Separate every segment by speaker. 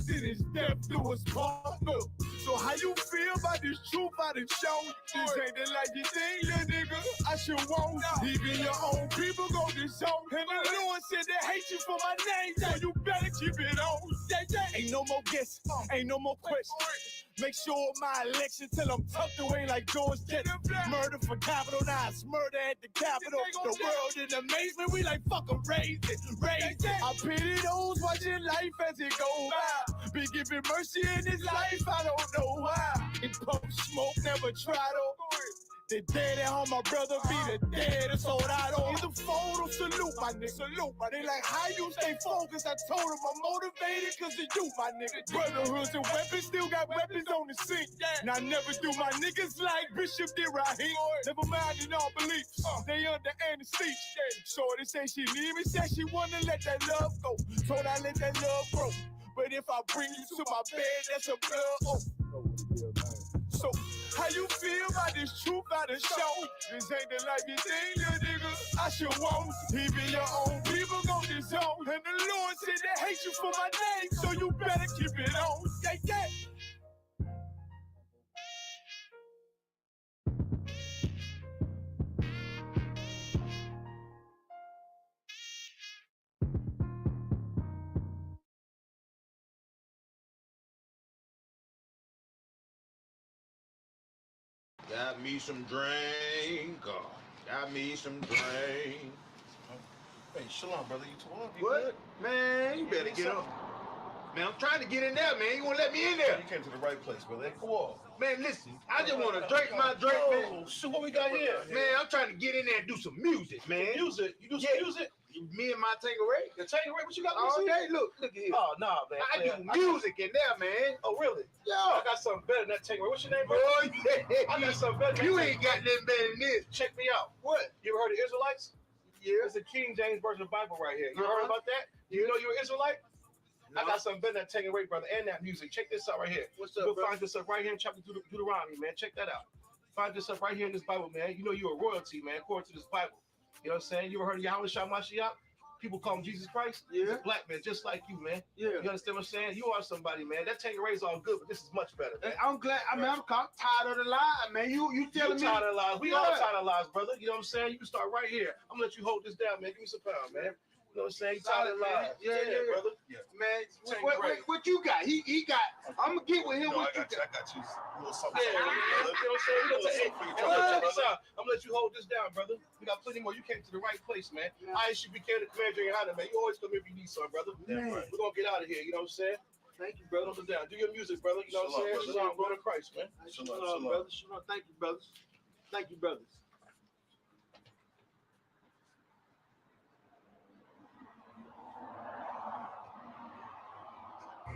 Speaker 1: then it's death do us part. Look, so how you feel about this truth I done shown? This ain't the life you think, little nigga. I should want. Even your own people go disown. And the Lord said they hate you for my name, so you better keep it on. Ain't no more guessing, ain't no more questions. Make sure my election till I'm tucked away like George Jetson. Murder for capital, now it's murder at the Capitol. The world in amazement, we like fuck 'em, raise it. I pity those watching life as it goes by. Be giving mercy in this life, I don't know why. In pump smoke, never try to. The dead at home, my brother be the dead, that's all I don't. The photo, salute my nigga, salute my. They like, how you stay focused? I told them I'm motivated cause of you, my nigga. Brotherhoods and weapons, still got weapons on the scene. Now I never do my niggas like Bishop did Raheem. Never mind in all beliefs, they under anesthesia. Shorty say she need me, said she wanna let that love go. Told I let that love grow. But if I bring you to my bed, that's a blood. So, how you feel about this truth I done show? This ain't the life you think, little nigga. I should want. Even your own people gon' disown. And the Lord said they hate you for my name, so you better keep it on. Yeah.
Speaker 2: Got me some drink. Got me some drink.
Speaker 3: Hey, Shalom, brother. You too long? You
Speaker 2: What?
Speaker 3: good?
Speaker 2: Man, you better get up. Man, I'm trying to get in there, man. You won't let me in there.
Speaker 3: You came to the right place, brother. Hey, come on.
Speaker 2: Man, listen, I just want to drink my drink, man.
Speaker 3: Oh, shoot, what we got here?
Speaker 2: Man, I'm trying to get in there and do some music, man.
Speaker 3: Music? You do some music?
Speaker 2: Me and my Tangeray.
Speaker 3: The Tangeray, what you got?
Speaker 2: All day, look at here.
Speaker 3: Oh, nah, man.
Speaker 2: I do music in there, man.
Speaker 3: Oh, really?
Speaker 2: Yeah.
Speaker 3: I got something better than that Tangeray. What's your name, bro?
Speaker 2: Oh, yeah.
Speaker 3: I got something better than
Speaker 2: You
Speaker 3: that
Speaker 2: ain't got nothing better than this.
Speaker 3: Check me out.
Speaker 2: What?
Speaker 3: You ever heard of Israelites?
Speaker 2: Yeah.
Speaker 3: It's the King James Version of the Bible right here. You heard about that? You know you're an Israelite? No. I got something better than that Tangeray, brother, and that music. Check this out right here.
Speaker 2: What's up,
Speaker 3: You'll
Speaker 2: bro?
Speaker 3: find this up right here in chapter Deuteronomy, man. Check that out. Find this up right here in this Bible, man. You know you're a royalty, man, according to this Bible. You know what I'm saying? You ever heard of YAHANNA? People call him Jesus Christ. Yeah. He's a black man, just like you, man. Yeah. You understand what I'm saying? You are somebody, man. That Tangeray's all good, but this is much better. Man.
Speaker 2: I'm glad. I'm tired of the lie, man. You telling me?
Speaker 3: Tired of the lies. We all tired of lies, brother. You know what I'm saying? You can start right here. I'm gonna let you hold this down, man. Give me some power, man. You know what I'm saying? You tired of the lies. Yeah, brother. Yeah. Man, what you got? He got. I'm gonna get with him.
Speaker 4: No,
Speaker 3: what
Speaker 4: I got you. I got you. A little something.
Speaker 3: Yeah, you know what I'm saying? I'm gonna let you hold this down, brother. We got plenty more. You came to the right place, man. I.S.U.P.K, the commander, YAHANNA, man. You always come if you need something, brother. Yeah, right. We're gonna get out of here. You know what I'm saying? Thank you, brother. Hold it down. Do your music, brother. You know what I'm saying? Shalom, brother Christ, man.
Speaker 2: Shalom, brother. Shalom. Thank you, brothers. Thank you, brothers.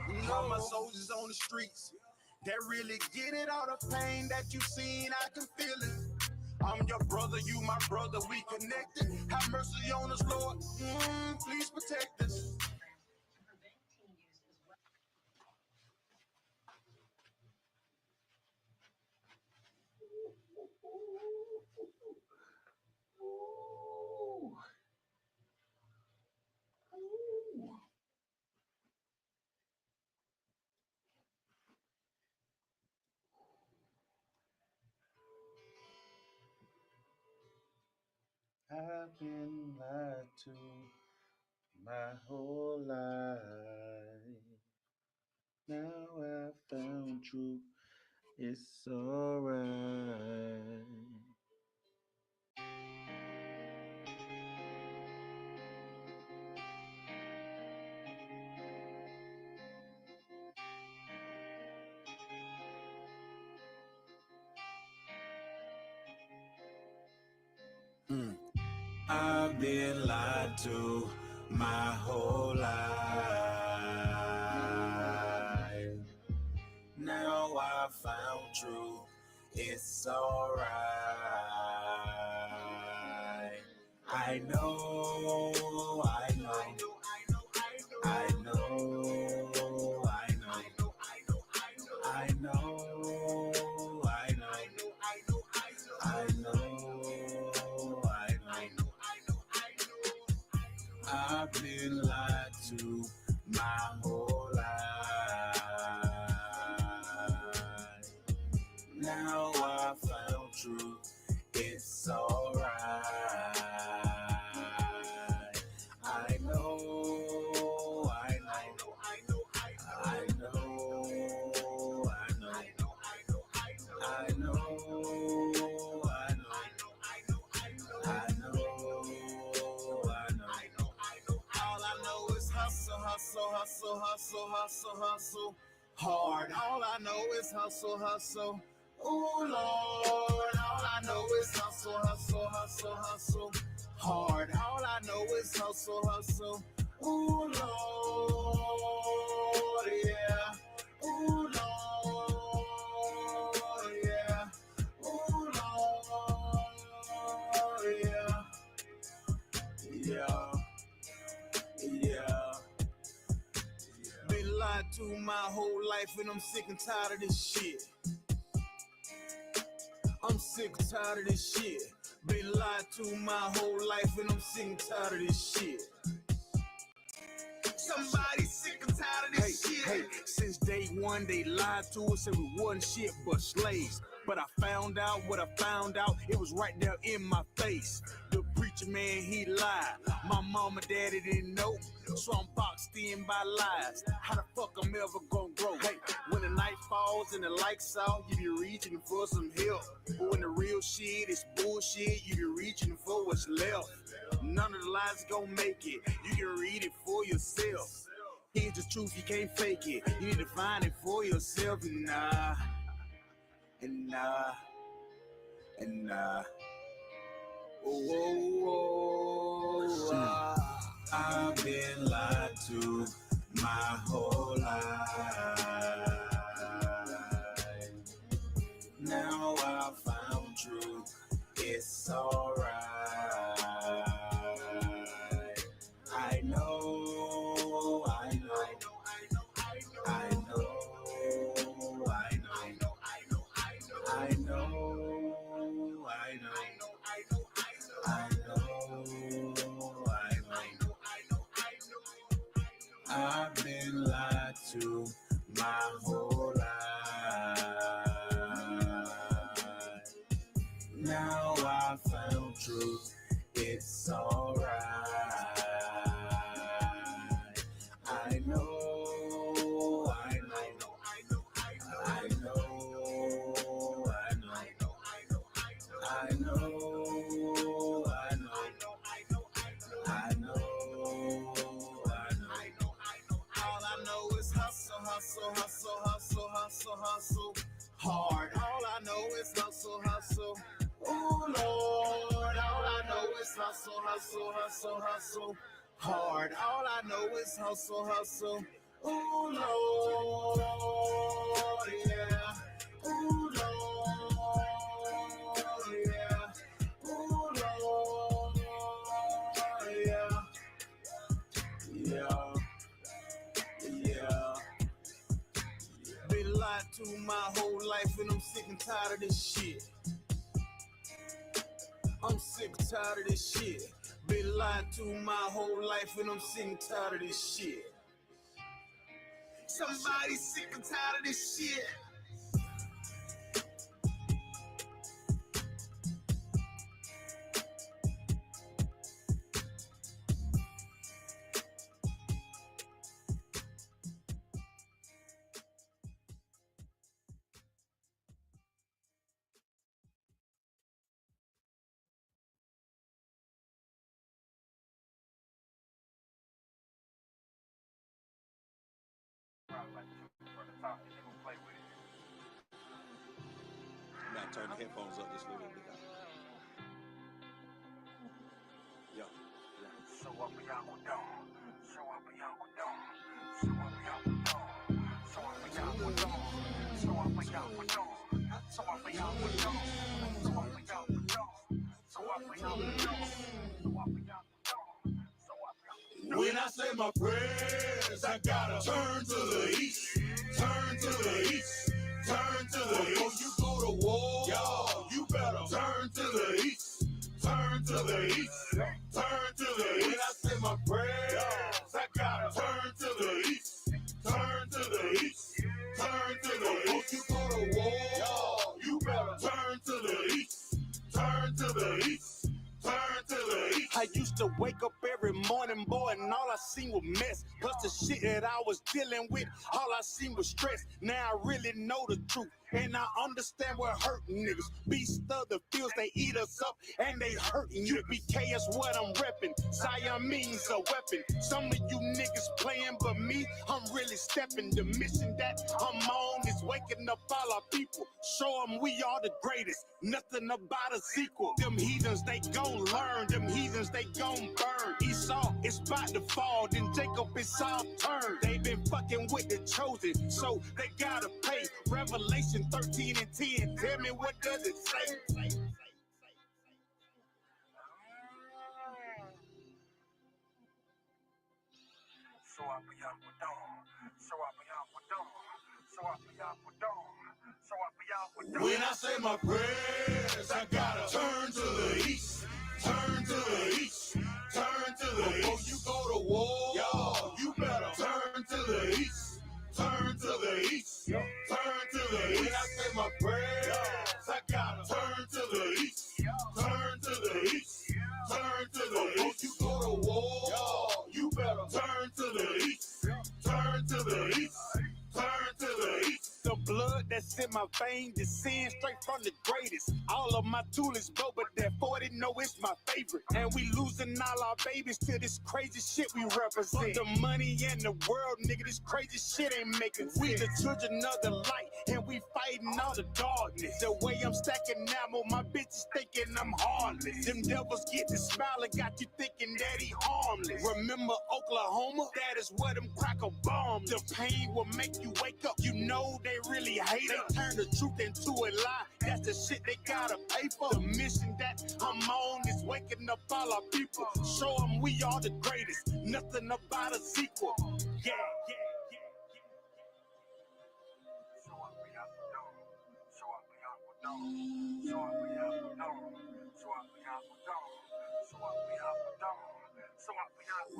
Speaker 1: You know my soldiers on the streets that really get it, all the pain that you seen, I can feel it. I'm your brother, you my brother, we connected. Have mercy on us, Lord. Please protect us.
Speaker 5: I've been lied to my whole life. Now I found truth. It's alright.
Speaker 1: I've been lied to my whole life. Now I found truth. It's alright. I know. I've been lied to my whole life.
Speaker 5: Now I found truth. It's alright. I know, I know, I know, I know, I know, I know, I know. All I know is hustle, hustle, hustle, hustle, hustle, hustle. Hard. All I know is hustle, hustle. Oh Lord, all I know is hustle, hustle, hustle, hustle. Hard. All I know is hustle, hustle. Oh Lord, yeah. Oh Lord, yeah. Oh Lord, yeah. Yeah, yeah. Been lied to my whole life and I'm sick and tired of this shit. I'm sick and tired of this shit. Been lied to my whole life and I'm sick and tired of this shit. Somebody sick and tired of this shit. Hey, since day one they lied to us and we wasn't shit but slaves. But I found out what I found out, it was right there in my face. The preacher man, he lied. My mama, daddy didn't know. So I'm boxed in by lies. How the fuck I'm ever gonna grow? Hey, when the night falls and the lights out, you be reaching for some help. But when the real shit is bullshit, you be reaching for what's left. None of the lies gonna make it. You can read it for yourself. Here's the truth, you can't fake it. You need to find it for yourself. And nah, and nah, and nah. Oh, oh, oh, I've been lied to my whole life. Now I found truth. It's alright. I know, I know, I know, I know, I know, I've been lied to my whole life. Now I found truth. It's alright. I know, I know, I know, I know, I know, I know. All I know is hustle, hustle, hustle, hustle, hustle, hustle. Hard. All I know is hustle, hustle. Oh Lord, all I know is hustle, hustle, hustle, hustle. Hard. All I know is hustle, hustle. Oh Lord, yeah. Oh Lord, yeah. Oh Lord, yeah. Yeah. Yeah. Been lied to my whole life and I'm sick and tired of this shit. I'm sick and tired of this shit. Been lied to my whole life and I'm sick and tired of this shit. Somebody sick and tired of this shit.
Speaker 6: Now turn the headphones up just a little bit. Yo.
Speaker 1: So what we out with them? So what we out with them? So what we out with them? So what we out with them? So what we out with them? So what we out with them? So what we out with them? So what we out with them? So what we out with them? So what we out with them?
Speaker 2: When I say my prayers, I gotta turn to the east, turn to the east, turn to the east. Before you go to war, y'all, you better turn to the east, turn to the east, turn to the east. When I say my prayers, I gotta turn to the east, turn to the east, turn to the east. Before you go to war, y'all, you
Speaker 5: I was dealing with. All I seen was stress. Now I really know the truth. And I understand what hurting niggas. Beast of the fields, they eat us up and they hurting you. U.P.K is what I'm repping. Siamese a weapon. Some of you niggas playing, but me, I'm really stepping. The mission that I'm on is waking up all our people. Show them we are the greatest. Nothing about a sequel. Them heathens, they gon' learn. Them heathens, they gon' burn. Esau is about to fall. Then Jacob is all turned. They been fucking with the chosen, so they gotta pay. Revelation 13 and 10. Tell me, what does it say?
Speaker 2: When I say my prayers, I gotta turn to the east, turn to the east, turn to the east. Before you go to war, y'all, you better turn to the east, turn to the east, turn to the east. When I say my prayers, I gotta turn to the east, turn to the east, turn to the east. Before you go to war, y'all, you better turn to the east, turn to the east, turn to the east.
Speaker 5: The blood that's in my veins descends straight from the greatest. All of my toolies go, but that 40 know it's my favorite. And we losing all our babies to this crazy shit we represent. The money and the world, nigga, this crazy shit ain't making sense. We the children of the light, and we fighting all the darkness. The way I'm stacking ammo, my bitches thinking I'm heartless. Them devils get the smile and got you thinking that he harmless. Remember Oklahoma? That is where them cracker bombs. The pain will make you wake up. You know they really hate it. Turn the truth into a lie. That's the shit they gotta pay for. The mission that I'm on is waking up all our people. Show them we are the greatest. Nothing about a sequel. Yeah.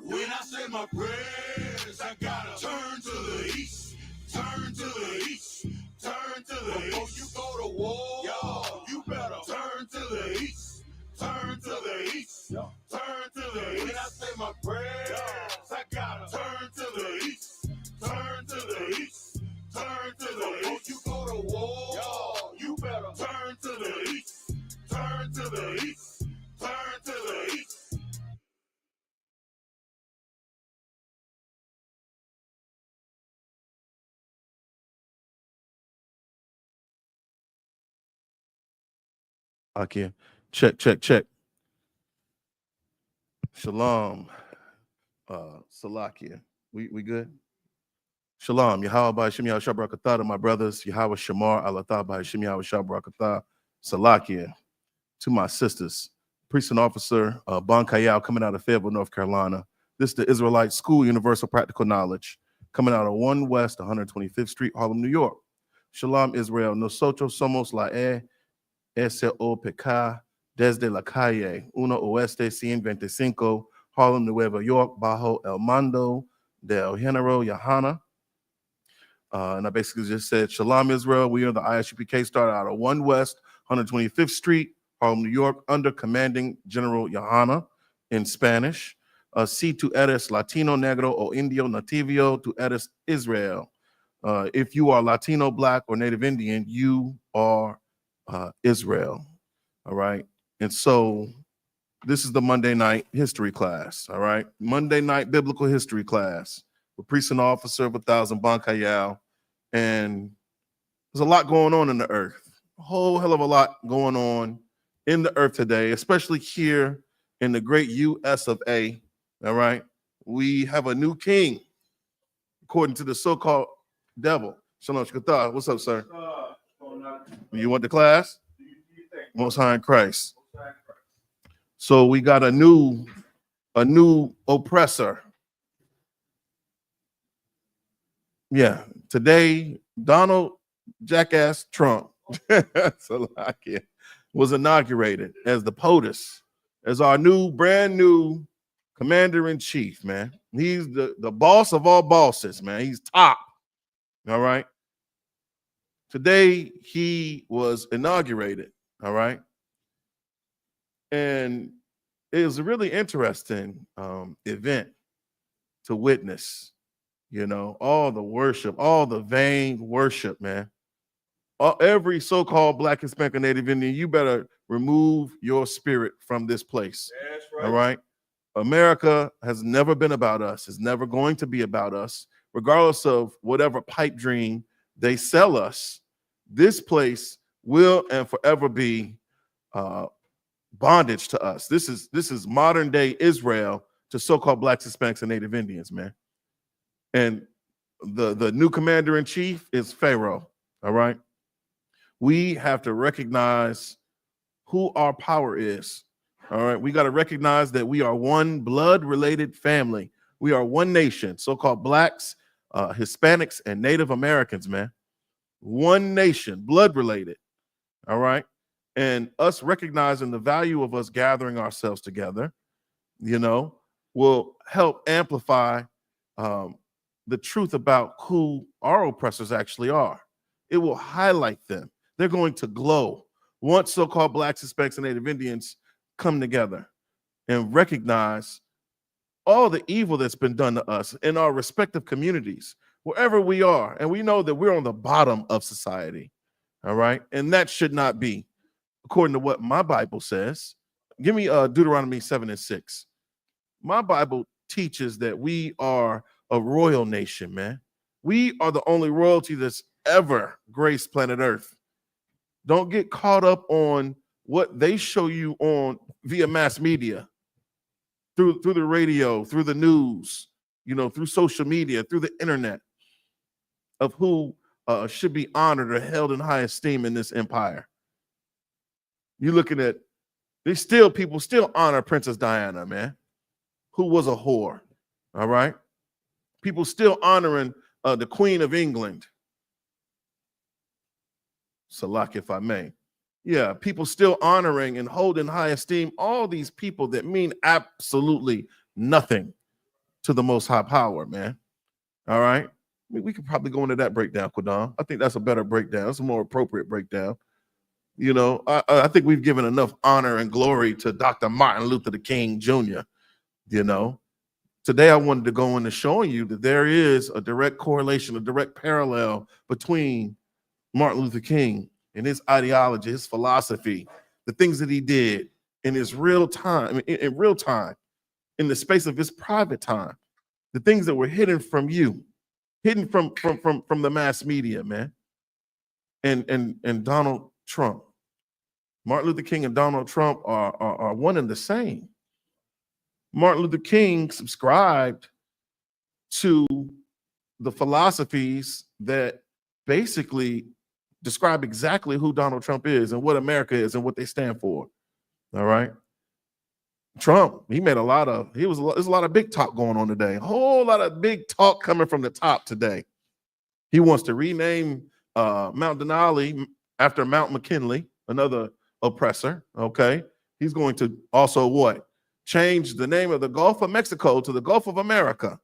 Speaker 2: When I say my prayers, I gotta turn to the east, turn to the east, turn to the east. Before you go to war, y'all, you better turn to the east, turn to the east, turn to the east. When I say my prayers, I gotta turn to the east, turn to the east, turn to the east. Before you go to war, y'all, you better turn to the east, turn to the east, turn to the east.
Speaker 1: Okay. Check. Shalom. Salakia. We good? Shalom. Yahweh by Shem Yahweh Shabrakatah to my brothers. Yahweh Shamar Alatah by Shem Yahweh Shabrakatah. Salakia. To my sisters. Priest and officer Bon Kayal coming out of Fayetteville, North Carolina. This is the Israelite School Universal Practical Knowledge coming out of 1 West 125th Street, Harlem, New York. Shalom Israel. Nosotros somos la S.H.A.L.A.M. desde la calle 1 Oeste 125, Harlem, Nueva York, bajo el mando del General YAHANNA. And I basically just said, Shalom Israel. We are the I.S.U.P.K. started out of 1 West 125th Street, Harlem, New York, under commanding General YAHANNA in Spanish. Si tu eres Latino, Negro, o Indio, Nativio, tu eres Israel. If you are Latino, Black, or Native Indian, you are Israel. All right. And so this is the Monday night history class. All right. Monday night biblical history class with priest and officer of 1,000 Bon Kayal. And there's a lot going on in the earth. A whole hell of a lot going on in the earth today, especially here in the great US of A. All right. We have a new king, according to the so-called devil. Shalom Shkatah. What's up, sir? You want the class? Most High in Christ. So we got a new oppressor. Yeah, today Donald Jackass Trump was inaugurated as the POTUS, as our brand new commander in chief. Man, he's the boss of all bosses. Man, he's top. All right. Today he was inaugurated. All right. And it was a really interesting event to witness. You know, all the worship, all the vain worship, man. Every so-called Black, Hispanic, or Native Indian, you better remove your spirit from this place.
Speaker 3: That's right.
Speaker 1: All right. America has never been about us. It's never going to be about us, regardless of whatever pipe dream they sell us. This place will and forever be bondage to us. This is modern day Israel to so-called Blacks, Hispanics, and Native Indians, man. And the new commander in chief is Pharaoh. All right. We have to recognize who our power is. All right. We got to recognize that we are one blood related family. We are one nation, so-called Blacks, Hispanics, and Native Americans, man. One nation, blood related. All right. And us recognizing the value of us gathering ourselves together, you know, will help amplify the truth about who our oppressors actually are. It will highlight them. They're going to glow once so-called Blacks, Hispanics, and Native Indians come together and recognize all the evil that's been done to us in our respective communities, wherever we are. And we know that we're on the bottom of society, all right? And that should not be, according to what my Bible says. Give me Deuteronomy 7:6. My Bible teaches that we are a royal nation, man. We are the only royalty that's ever graced planet Earth. Don't get caught up on what they show you on via mass media, through the radio, through the news, you know, through social media, through the internet, of who should be honored or held in high esteem in this empire. You're looking at, people still honor Princess Diana, man, who was a whore. All right. People still honoring the Queen of England. Salak, if I may. Yeah, people still honoring and holding high esteem all these people that mean absolutely nothing to the Most High Power, man. All right. I mean, we could probably go into that breakdown, Quadam. I think that's a better breakdown. That's a more appropriate breakdown. You know, I think we've given enough honor and glory to Dr. Martin Luther King Jr. You know, today I wanted to go into showing you that there is a direct correlation, a direct parallel between Martin Luther King and his ideology, his philosophy, the things that he did in his real time, in real time, in the space of his private time, the things that were hidden from you, hidden from the mass media, man. And Donald Trump. Martin Luther King and Donald Trump are one and the same. Martin Luther King subscribed to the philosophies that basically describe exactly who Donald Trump is and what America is and what they stand for. All right. Trump, he made there's a lot of big talk going on today. A whole lot of big talk coming from the top today. He wants to rename Mount Denali after Mount McKinley, another oppressor. Okay. He's going to also what? Change the name of the Gulf of Mexico to the Gulf of America.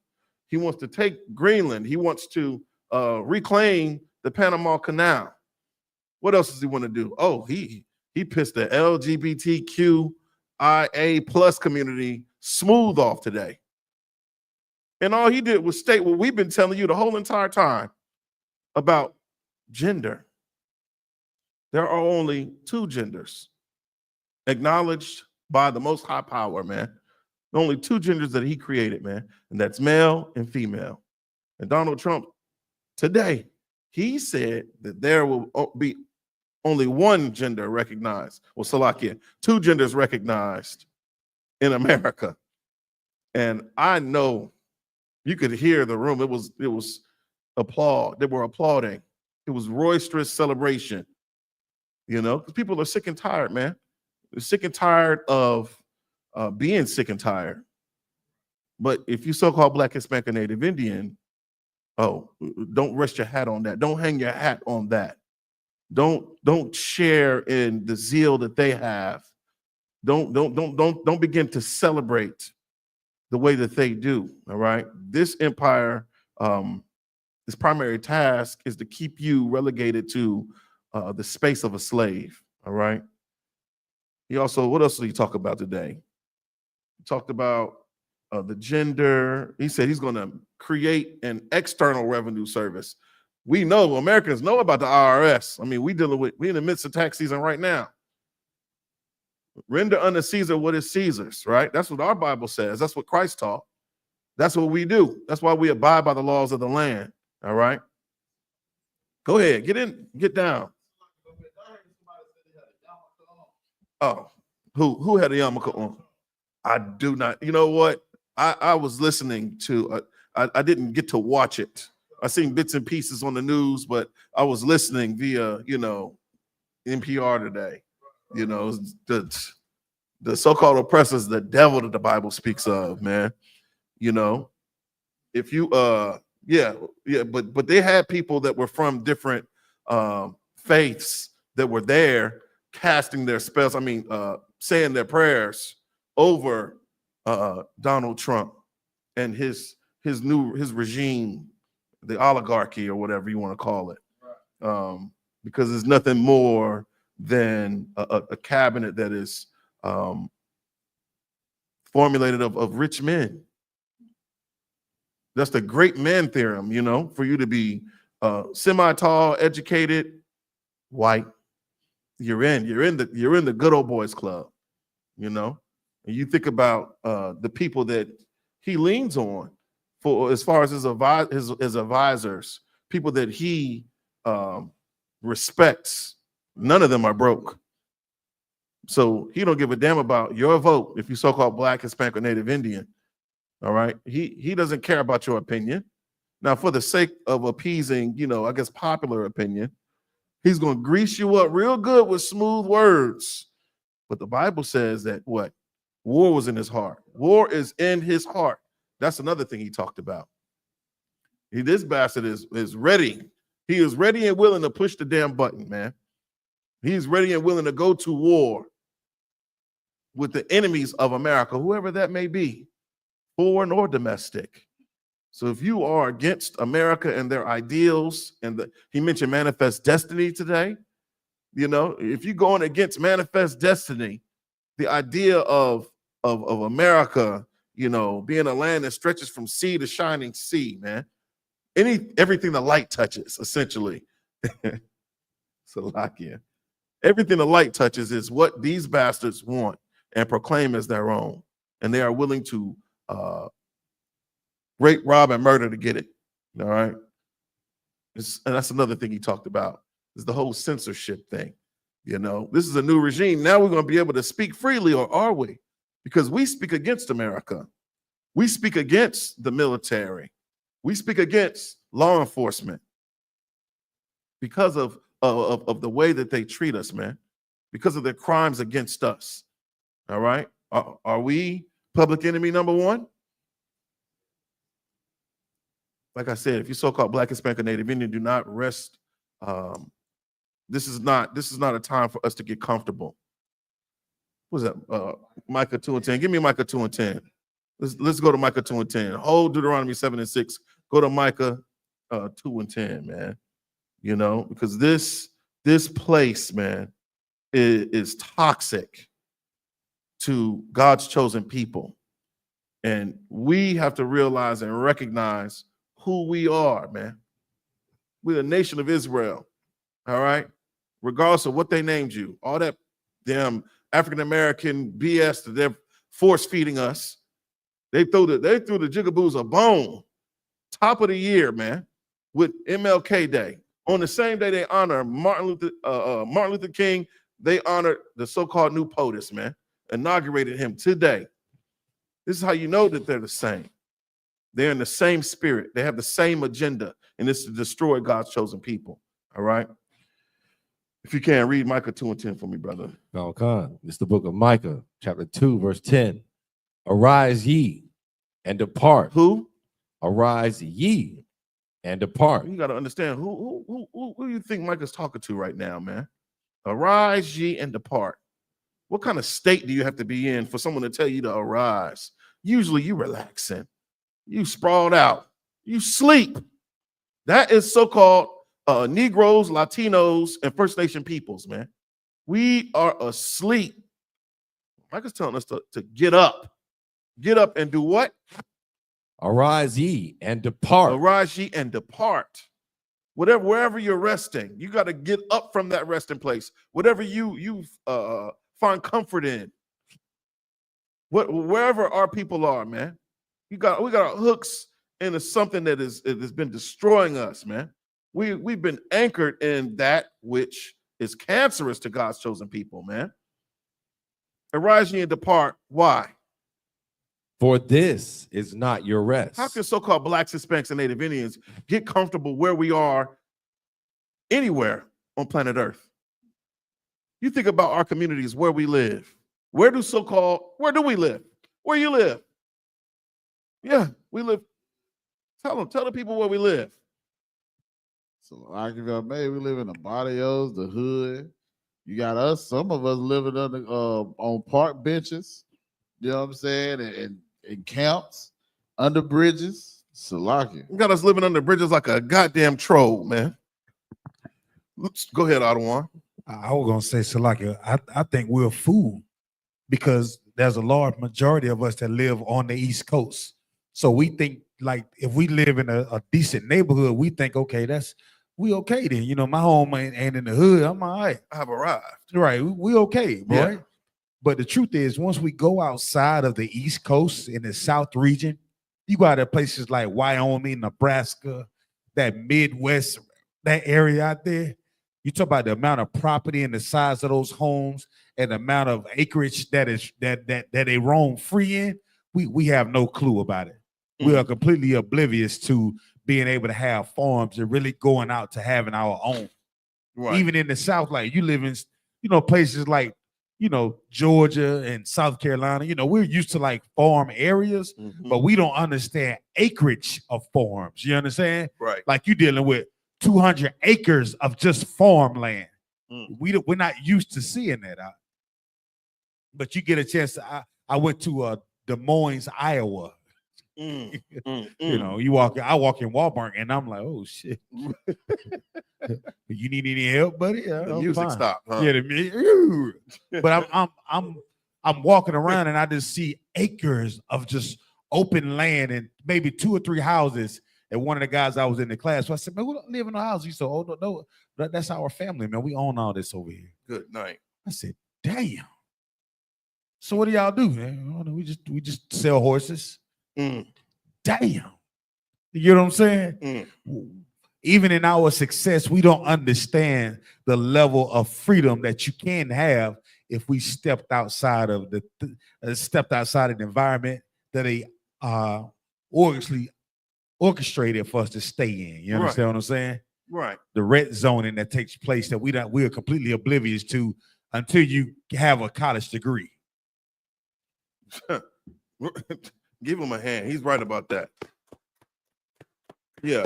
Speaker 1: He wants to take Greenland. He wants to reclaim the Panama Canal. What else does he want to do? Oh, he pissed the LGBTQIA plus community smooth off today. And all he did was state what we've been telling you the whole entire time about gender. There are only two genders acknowledged by the Most High Power, man. Only two genders that he created, man, and that's male and female. And Donald Trump today, he said that there will be only one gender recognized. Well, Salakia, two genders recognized in America. And I know you could hear the room. It was applaud. They were applauding. It was roisterous celebration. You know, because people are sick and tired, man. They're sick and tired of being sick and tired. But if you so-called Black, Hispanic, or Native Indian, don't rest your hat on that. Don't hang your hat on that. Don't share in the zeal that they have. Don't begin to celebrate the way that they do. All right. This empire, its primary task is to keep you relegated to the space of a slave. All right. He also, what else did he talk about today? He talked about the gender. He said he's going to create an external revenue service. We know, Americans know about the IRS. I mean, we in the midst of tax season right now. Render unto Caesar what is Caesar's, right? That's what our Bible says. That's what Christ taught. That's what we do. That's why we abide by the laws of the land. All right. Go ahead. Get in. Get down. Oh, who had a yarmulke on? I do not. You know what? I was listening to. I didn't get to watch it. I seen bits and pieces on the news, but I was listening via NPR today. The so-called oppressors, the devil that the Bible speaks of, man. If you but they had people that were from different faiths that were there casting their spells, saying their prayers over Donald Trump and his regime, the oligarchy or whatever you want to call it. Because there's nothing more than a cabinet that is formulated of rich men. That's the great man theorem, for you to be semi-tall, educated, white. You're in the good old boys club, and you think about the people that he leans on for as far as his advisors, people that he respects. None of them are broke. So he don't give a damn about your vote if you so-called Black, Hispanic, or Native Indian. All right. He doesn't care about your opinion. Now, for the sake of appeasing, popular opinion, he's going to grease you up real good with smooth words. But the Bible says that what? War was in his heart. War is in his heart. That's another thing he talked about. This bastard is ready. He is ready and willing to push the damn button, man. He's ready and willing to go to war with the enemies of America, whoever that may be, foreign or domestic. So if you are against America and their ideals, and he mentioned manifest destiny today, if you're going against manifest destiny, the idea of America, being a land that stretches from sea to shining sea, man. Everything the light touches, essentially. Salakia. Everything the light touches is what these bastards want and proclaim as their own. And they are willing to rape, rob, and murder to get it. All right. And that's another thing he talked about, is the whole censorship thing. This is a new regime. Now we're going to be able to speak freely, or are we? Because we speak against America. We speak against the military. We speak against law enforcement because of the way that they treat us, man, because of their crimes against us. All right. Are we public enemy number one? Like I said, if you so-called Black, Hispanic, or Native Indian, do not rest. This is not a time for us to get comfortable. What's that? Micah 2:10. Give me Micah 2:10. Let's go to Micah 2:10. Hold Deuteronomy 7:6. Go to Micah 2:10, man. Because this place, man, is toxic to God's chosen people. And we have to realize and recognize who we are, man. We're the nation of Israel. All right. Regardless of what they named you, all that damn African-American BS that they're force feeding us. They threw the jigaboos a bone. Top of the year, man, with MLK Day. On the same day they honor Martin Luther King, they honored the so-called new POTUS, man. Inaugurated him today. This is how you know that they're the same. They're in the same spirit. They have the same agenda, and it's to destroy God's chosen people. All right. If you can, read Micah 2:10 for me, brother.
Speaker 7: Khan. It's the book of Micah, chapter 2, verse 10. Arise ye and depart.
Speaker 1: Who?
Speaker 7: Arise ye and depart.
Speaker 1: You got to understand who do you think Micah's talking to right now, man? Arise ye and depart. What kind of state do you have to be in for someone to tell you to arise? Usually you relaxing, you sprawled out, you sleep. That is so-called Negroes, Latinos, and First Nation peoples, man. We are asleep. Micah's telling us to get up. Get up and do what?
Speaker 7: Arise ye and depart.
Speaker 1: Arise ye and depart. Wherever you're resting, you got to get up from that resting place. Whatever you find comfort in. Wherever our people are, man. We got our hooks into something that has been destroying us, man. We've been anchored in that which is cancerous to God's chosen people, man. Arise ye and depart. Why?
Speaker 7: For this is not your rest.
Speaker 1: How can so-called blacks, Hispanics, and Native Indians get comfortable where we are anywhere on planet Earth? You think about our communities, where we live. Where do we live? Where you live? Yeah, we live. Tell the people where we live.
Speaker 8: So like maybe we live in the barrios, the hood. You got us, some of us living on park benches, you know what I'm saying, and in camps, under bridges. Salaki.
Speaker 1: You got us living under bridges like a goddamn troll, man. Let's go ahead, Ottawa.
Speaker 9: I was gonna say, Salaki, I think we're a fool because there's a large majority of us that live on the East Coast. So we think like if we live in a decent neighborhood, we think, okay, we okay then. You know, my home ain't in the hood. I'm all right.
Speaker 1: I have arrived.
Speaker 9: Right. We okay, boy.
Speaker 1: Yeah.
Speaker 9: But the truth is, once we go outside of the East Coast in the South region, you go out to places like Wyoming, Nebraska, that Midwest, that area out there. You talk about the amount of property and the size of those homes and the amount of acreage that they roam free in. We have no clue about it. We are completely oblivious to being able to have farms and really going out to having our own.
Speaker 1: Right.
Speaker 9: Even in the South, like you live in, places like, Georgia and South Carolina, we're used to like farm areas, but we don't understand acreage of farms. You understand?
Speaker 1: Right.
Speaker 9: Like you dealing with 200 acres of just farmland. We're not used to seeing that. But you get a chance. I went to Des Moines, Iowa. I walk in Walmart and I'm like, oh shit. You need any help, buddy?
Speaker 1: The music stopped, huh?
Speaker 9: Yeah, but I'm walking around and I just see acres of just open land and maybe 2 or 3 houses. And one of the guys I was in the class, so I said, man, we don't live in no house. He said, oh no, that's our family, man. We own all this over here.
Speaker 1: Good night.
Speaker 9: I said, damn. So what do y'all do, man? We just sell horses. Damn. You know what I'm saying? Even in our success, we don't understand the level of freedom that you can have if we stepped outside of the environment that they orchestrated for us to stay in. You understand what I'm saying?
Speaker 1: Right.
Speaker 9: The red zoning that takes place that we are completely oblivious to until you have a college degree.
Speaker 1: Give him a hand. He's right about that. Yeah.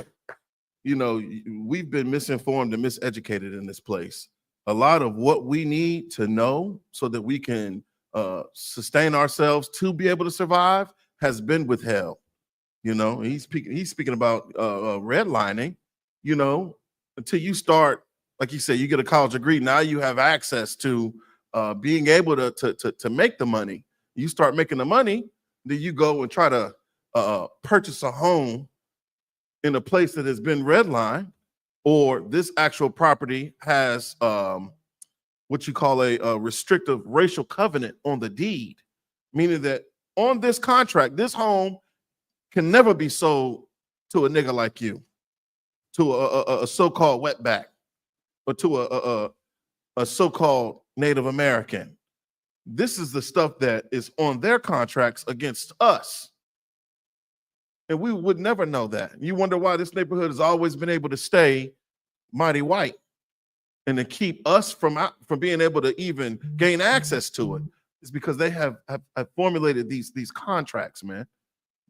Speaker 1: We've been misinformed and miseducated in this place. A lot of what we need to know so that we can sustain ourselves to be able to survive has been withheld. He's speaking about redlining, until you start, like you said, you get a college degree. Now you have access to being able to make the money. You start making the money, then you go and try to purchase a home in a place that has been redlined, or this actual property has what you call a restrictive racial covenant on the deed, meaning that on this contract, this home can never be sold to a nigga like you, to a so-called wetback, or to a so-called Native American. This is the stuff that is on their contracts against us. And we would never know that. You wonder why this neighborhood has always been able to stay mighty white and to keep us from being able to even gain access to it. It's because they have formulated these contracts, man.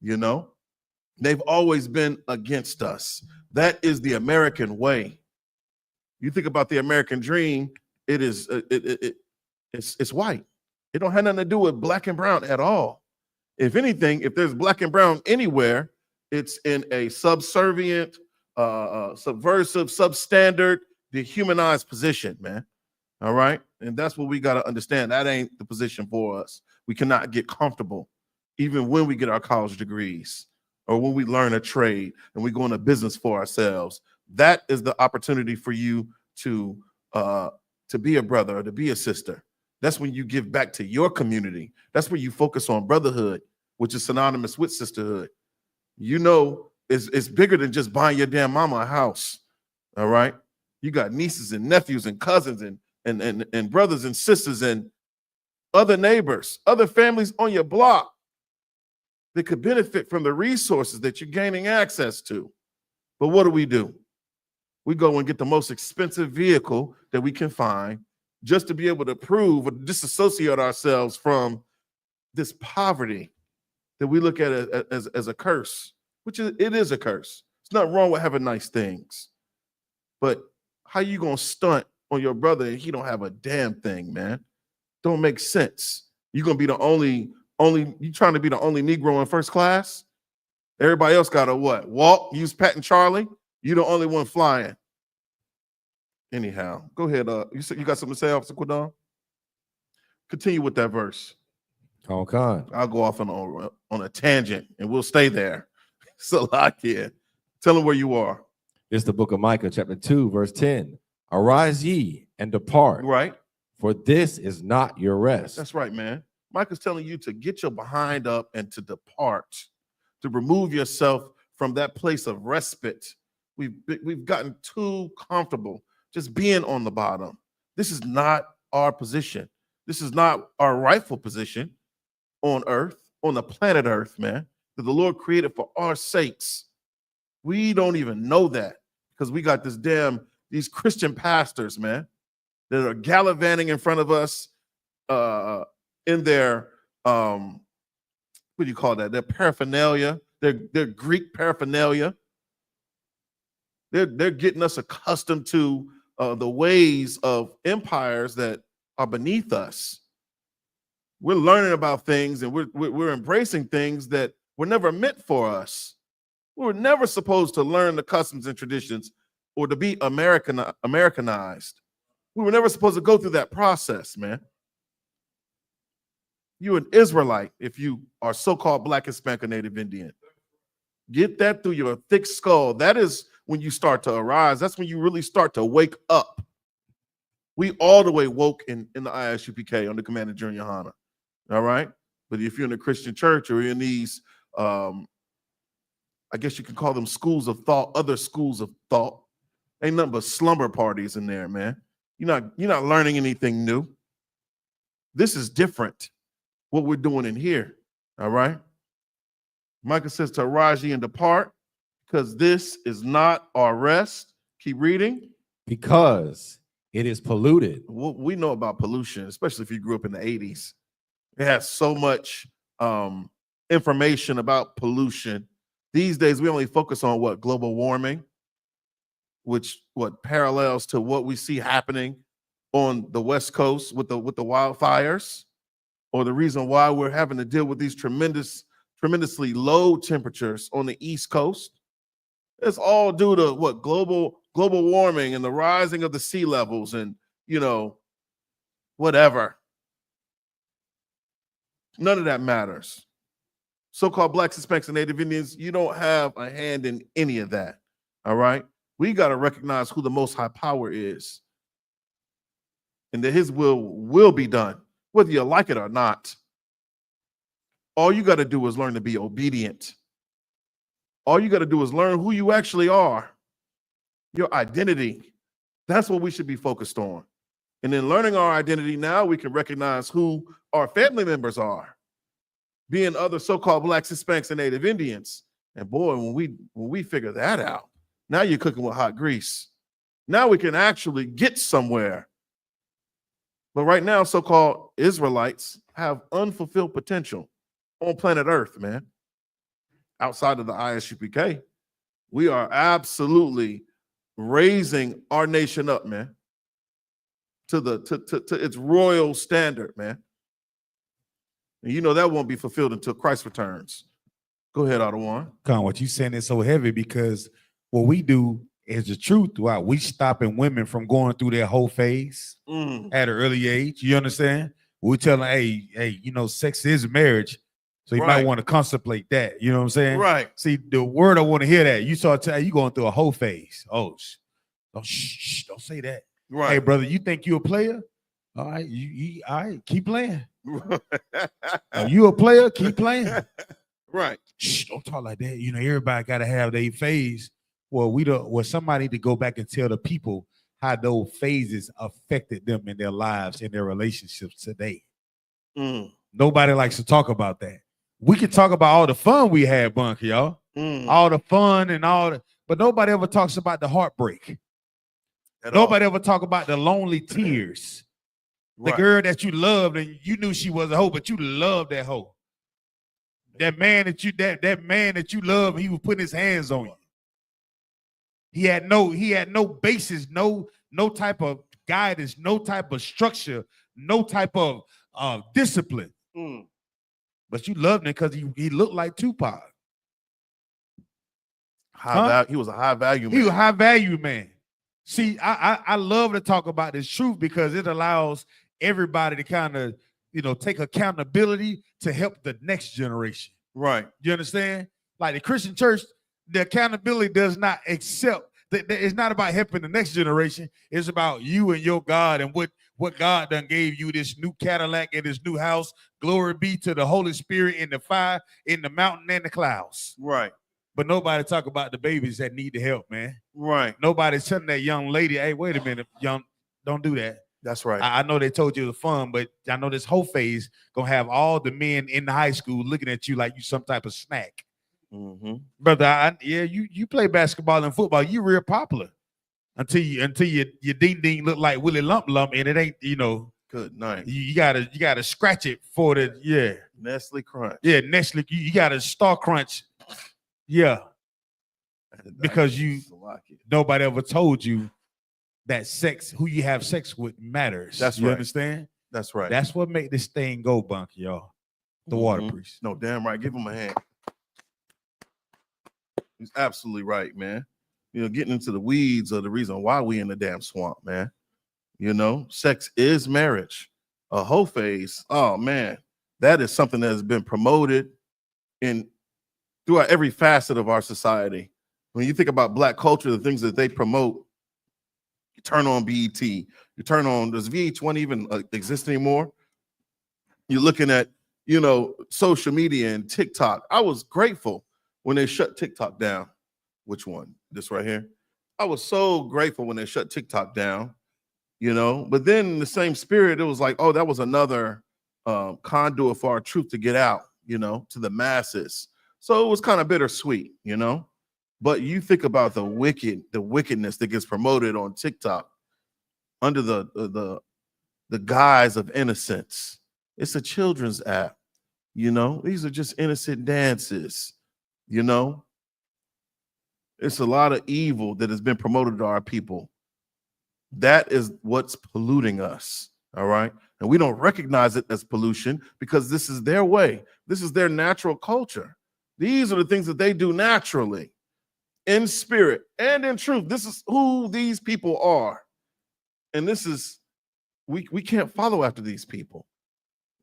Speaker 1: They've always been against us. That is the American way. You think about the American dream, it is it's white. It don't have nothing to do with black and brown at all. If anything, if there's black and brown anywhere, it's in a subservient, subversive, substandard, dehumanized position, man. All right. And that's what we got to understand. That ain't the position for us. We cannot get comfortable even when we get our college degrees or when we learn a trade and we go into business for ourselves. That is the opportunity for you to be a brother or to be a sister. That's when you give back to your community. That's where you focus on brotherhood, which is synonymous with sisterhood. You know, it's bigger than just buying your damn mama a house. All right. You got nieces and nephews and cousins and brothers and sisters and other neighbors, other families on your block that could benefit from the resources that you're gaining access to. But what do? We go and get the most expensive vehicle that we can find just to be able to prove or disassociate ourselves from this poverty that we look at as a curse, which it is a curse. It's not wrong with having nice things. But how you going to stunt on your brother and he don't have a damn thing, man? Don't make sense. You're going to be the only, you trying to be the only Negro in first class? Everybody else got to what? Walk, use Pat and Charlie? You the only one flying. Anyhow, go ahead. You got something to say, Officer Quidon? Continue with that verse.
Speaker 7: Okay.
Speaker 1: I'll go off on a tangent and we'll stay there. So like here. Tell them where you are.
Speaker 7: It's the book of Micah, chapter 2, verse 10. Arise ye and depart.
Speaker 1: Right.
Speaker 7: For this is not your rest.
Speaker 1: That's right, man. Micah's telling you to get your behind up and to depart, to remove yourself from that place of respite. We've gotten too comfortable just being on the bottom. This is not our position. This is not our rightful position on earth, on the planet Earth, man, that the Lord created for our sakes. We don't even know that because we got these Christian pastors, man, that are gallivanting in front of us in their, what do you call that? Their paraphernalia, their Greek paraphernalia. They're getting us accustomed to the ways of empires that are beneath us. We're learning about things and we're embracing things that were never meant for us. We were never supposed to learn the customs and traditions or to be Americanized. We were never supposed to go through that process, man. You're an Israelite if you are so-called Black, Hispanic, or Native Indian. Get that through your thick skull. That is when you start to arise. That's when you really start to wake up. We all the way woke in the I.S.U.P.K. under command of Junior YAHANNA. All right? But if you're in a Christian church or in these, I guess you can call them schools of thought, other schools of thought, ain't nothing but slumber parties in there, man. You're not learning anything new. This is different, what we're doing in here. All right? Micah says to arise ye and depart, because this is not our rest. Keep reading.
Speaker 7: Because it is polluted.
Speaker 1: We know about pollution, especially if you grew up in the 80s. It has so much information about pollution. These days, we only focus on what? Global warming, which parallels to what we see happening on the West Coast with the wildfires, or the reason why we're having to deal with these tremendously low temperatures on the East Coast. It's all due to what? Global warming and the rising of the sea levels and, whatever. None of that matters. So-called Blacks, Hispanics, and Native Indians, you don't have a hand in any of that, all right? We got to recognize who the Most High Power is and that his will be done, whether you like it or not. All you got to do is learn to be obedient. All you got to do is learn who you actually are, your identity. That's what we should be focused on. And in learning our identity, now we can recognize who our family members are, being other so-called Blacks, Hispanics, and Native Indians. And boy, when we figure that out, now you're cooking with hot grease. Now we can actually get somewhere. But right now, so-called Israelites have unfulfilled potential on planet Earth, man. Outside of the I.S.U.P.K, we are absolutely raising our nation up, man, to its royal standard, man. And that won't be fulfilled until Christ returns. Go ahead, Ottawa.
Speaker 9: Con, what you saying is so heavy because what we do is the truth. Wow, we stopping women from going through their whole phase at an early age. You understand? We tell them, hey, sex is marriage. So you might want to contemplate that. You know what I'm saying?
Speaker 1: Right.
Speaker 9: See, the word I want to hear that. You you going through a whole phase. Oh, don't say that.
Speaker 1: Right.
Speaker 9: Hey, brother, you think you a player? All right, all right, keep playing. You a player? Keep playing.
Speaker 1: Right.
Speaker 9: Don't talk like that. You know, everybody got to have their phase. Well, somebody to go back and tell the people how those phases affected them in their lives, in their relationships today. Nobody likes to talk about that. We can talk about all the fun we had, Bunker, y'all. All the fun and but nobody ever talks about the heartbreak. Nobody ever talk about the lonely tears. The girl that you loved and you knew she was a hoe, but you loved that hoe. That man that you love, he was putting his hands on you. He had no basis, no type of guidance, no type of structure, no type of discipline. But you loved him because he looked like Tupac.
Speaker 1: He was a high value man.
Speaker 9: He was a high value man. See, I love to talk about this truth because it allows everybody to kind of, take accountability to help the next generation.
Speaker 1: Right.
Speaker 9: You understand? Like the Christian church, the accountability does not accept that it's not about helping the next generation. It's about you and your God and what God done gave you, this new Cadillac and this new house. Glory be to the Holy Spirit in the fire, in the mountain and the clouds.
Speaker 1: Right.
Speaker 9: But nobody talk about the babies that need the help, man.
Speaker 1: Right.
Speaker 9: Nobody's telling that young lady, hey, wait a minute, young, don't do that.
Speaker 1: That's right.
Speaker 9: I know they told you it was fun, but I know this whole phase gonna have all the men in the high school looking at you like you some type of snack. Brother, you play basketball and football, you real popular until your ding ding look like Willie Lump Lump, and it ain't,
Speaker 1: good night.
Speaker 9: You gotta scratch it for the
Speaker 1: Nestle Crunch.
Speaker 9: Yeah, Nestle. You gotta Star Crunch. Yeah, because nobody ever told you that who you have sex with matters.
Speaker 1: That's
Speaker 9: you
Speaker 1: right.
Speaker 9: Understand?
Speaker 1: That's right.
Speaker 9: That's what make this thing go, Bunker, y'all. The water priest.
Speaker 1: No, damn right. Give him a hand. He's absolutely right, man. Getting into the weeds are the reason why we in the damn swamp, man. Sex is marriage. A whole phase. Oh man, that is something that has been promoted throughout every facet of our society. When you think about Black culture, the things that they promote, you turn on BET, you turn on, does VH1 even exist anymore? You're looking at, social media and TikTok. I was grateful when they shut TikTok down. Which one? This right here. I was so grateful when they shut TikTok down, but then in the same spirit, it was like, oh, that was another conduit for our truth to get out, to the masses. So it was kind of bittersweet, but you think about the wickedness that gets promoted on TikTok under the guise of innocence. It's a children's app, these are just innocent dances, It's a lot of evil that has been promoted to our people. That is what's polluting us, all right? And we don't recognize it as pollution because this is their way. This is their natural culture. These are the things that they do naturally, in spirit and in truth. This is who these people are. And this is, we can't follow after these people.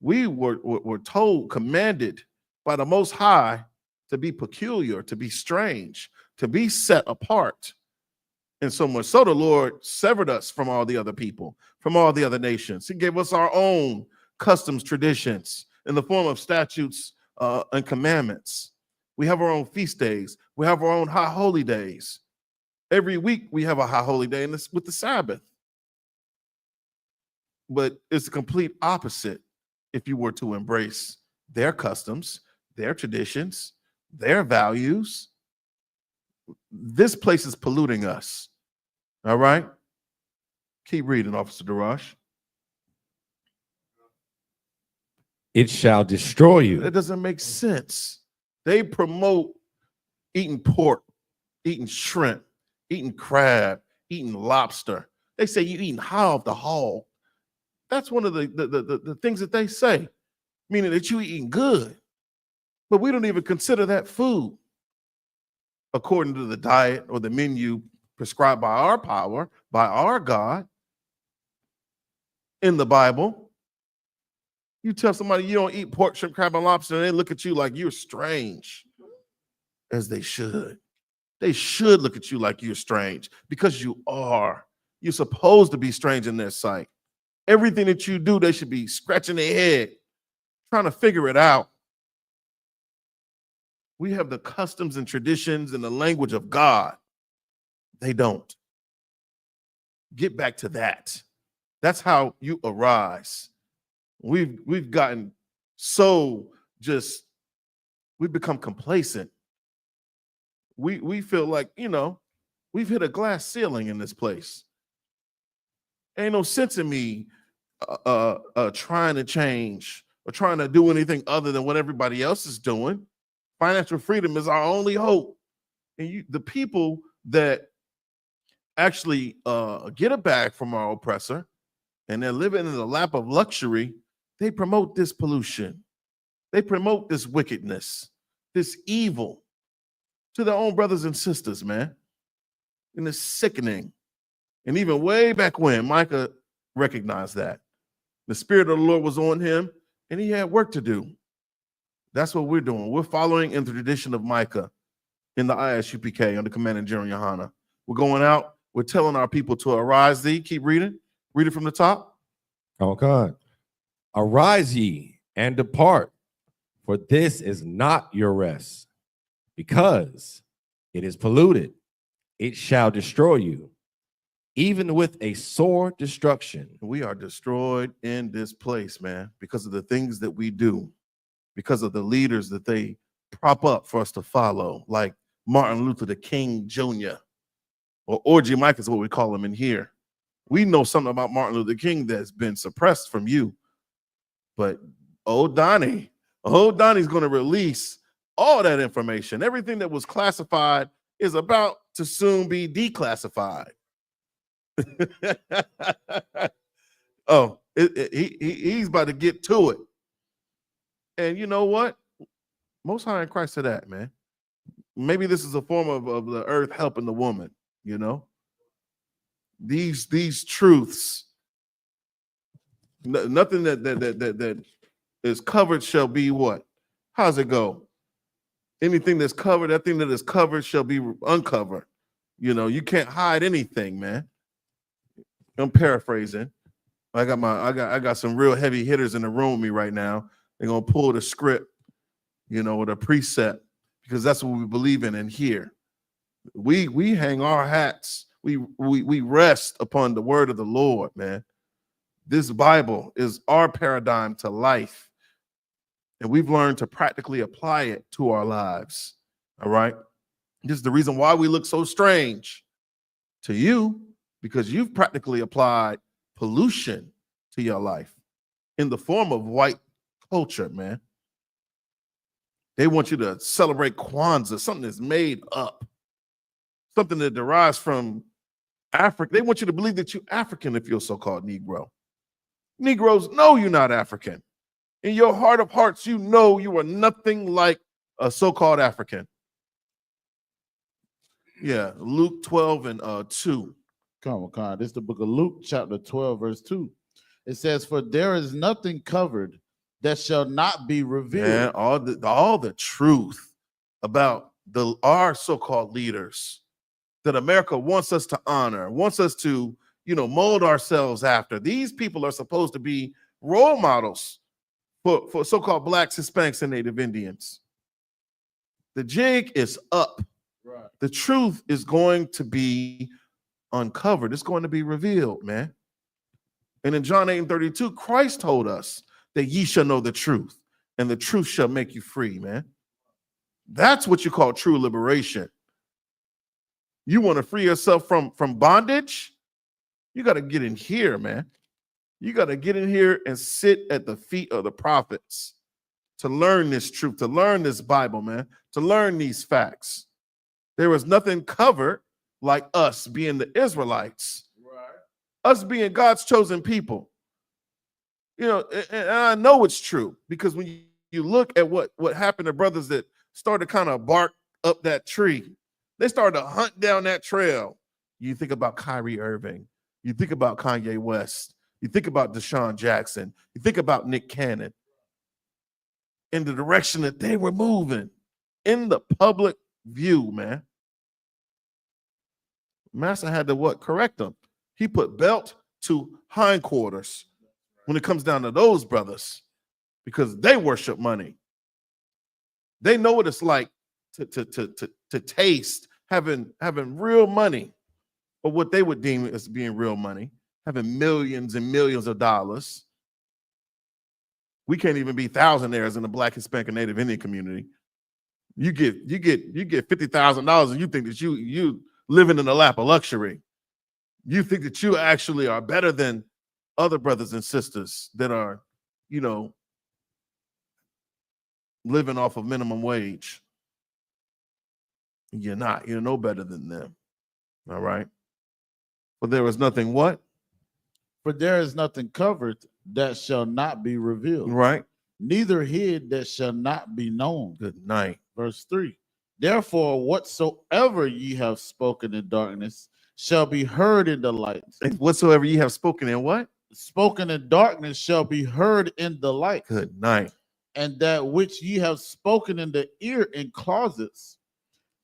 Speaker 1: We were told, commanded by the Most High to be peculiar, to be strange, to be set apart. And so much so the Lord severed us from all the other people, from all the other nations. He gave us our own customs, traditions in the form of statutes and commandments. We have our own feast days. We have our own high holy days. Every week we have a high holy day with the Sabbath. But it's the complete opposite if you were to embrace their customs, their traditions, their values. This place is polluting us. All right? Keep reading, Officer Darash.
Speaker 7: It shall destroy you.
Speaker 1: That doesn't make sense. They promote eating pork, eating shrimp, eating crab, eating lobster. They say you eating high off the hog. That's one of the things that they say, meaning that you eating good. But we don't even consider that food according to the diet or the menu prescribed by our power, by our God in the Bible. You tell somebody you don't eat pork, shrimp, crab, and lobster, and they look at you like you're strange, as they should. They should look at you like you're strange because you are. You're supposed to be strange in their sight. Everything that you do, they should be scratching their head, trying to figure it out. We have the customs and traditions and the language of God. They don't. Get back to that. That's how you arise. We've gotten so we've become complacent. We feel like, we've hit a glass ceiling in this place. Ain't no sense in me trying to change or trying to do anything other than what everybody else is doing. Financial freedom is our only hope. And the people that actually get a bag from our oppressor and they're living in the lap of luxury, they promote this pollution. They promote this wickedness, this evil to their own brothers and sisters, man. And it's sickening. And even way back when, Micah recognized that. The Spirit of the Lord was on him, and he had work to do. That's what we're doing. We're following in the tradition of Micah in the I.S.U.P.K. under Commander General YAHANNA. We're going out. We're telling our people to arise thee. Keep reading. Read it from the top.
Speaker 7: Oh, God. Arise ye and depart, for this is not your rest, because it is polluted. It shall destroy you, even with a sore destruction.
Speaker 1: We are destroyed in this place, man, because of the things that we do, because of the leaders that they prop up for us to follow, like Martin Luther the King Jr. or Orgy Mike is what we call him in here. We know something about Martin Luther King that's been suppressed from you. But old Donnie's going to release all that information. Everything that was classified is about to soon be declassified. He's about to get to it. And you know what? Most High in Christ to that, man. Maybe this is a form of the earth helping the woman, These truths, nothing that is covered shall be what? How's it go? Anything that's covered, that thing that is covered shall be uncovered. You can't hide anything, man. I'm paraphrasing. I got some real heavy hitters in the room with me right now. They're gonna pull the script, or the precept, because that's what we believe in here. We hang our hats. We rest upon the word of the Lord, man. This Bible is our paradigm to life. And we've learned to practically apply it to our lives. All right. This is the reason why we look so strange to you, because you've practically applied pollution to your life in the form of white culture, man. They want you to celebrate Kwanzaa, something that's made up, something that derives from Africa. They want you to believe that you're African if you're a so-called Negro. Negroes know you're not African. In your heart of hearts, you know you are nothing like a so-called African. Yeah, Luke 12 and 2.
Speaker 8: Come on. This is the book of Luke, chapter 12, verse 2. It says, "For there is nothing covered that shall not be revealed."
Speaker 1: And all the truth about our so-called leaders that America wants us to honor, wants us to, mold ourselves after. These people are supposed to be role models for so-called Blacks, Hispanics, and Native Indians. The jig is up.
Speaker 8: Right.
Speaker 1: The truth is going to be uncovered. It's going to be revealed, man. And in John 8:32, Christ told us that ye shall know the truth, and the truth shall make you free, man. That's what you call true liberation. You want to free yourself from bondage? You got to get in here, man. You got to get in here and sit at the feet of the prophets to learn this truth, to learn this Bible, man, to learn these facts. There was nothing covered like us being the Israelites,
Speaker 8: Right.
Speaker 1: us being God's chosen people. And I know it's true, because when you look at what happened to brothers that started kind of bark up that tree, they started to hunt down that trail. You think about Kyrie Irving, you think about Kanye West, You think about Deshaun Jackson. You think about Nick Cannon. In the direction that they were moving in the public view, man. Master had to what? Correct them. He put belt to hindquarters when it comes down to those brothers because they worship money. They know what it's like to taste having real money, or what they would deem as being real money, having millions and millions of dollars. We can't even be thousandaires in the Black, Hispanic, and Native Indian community. You get $50,000 and you think that you living in the lap of luxury. You think that you actually are better than other brothers and sisters that are, living off of minimum wage. You're not. You're no better than them. All right. But there is nothing what?
Speaker 8: For there is nothing covered that shall not be revealed.
Speaker 1: Right.
Speaker 8: Neither hid that shall not be known.
Speaker 1: Good night.
Speaker 8: Verse 3. Therefore, whatsoever ye have spoken in darkness shall be heard in the light.
Speaker 1: And whatsoever ye have spoken in what?
Speaker 8: Spoken in darkness shall be heard in the light.
Speaker 1: Good night.
Speaker 8: And that which ye have spoken in the ear in closets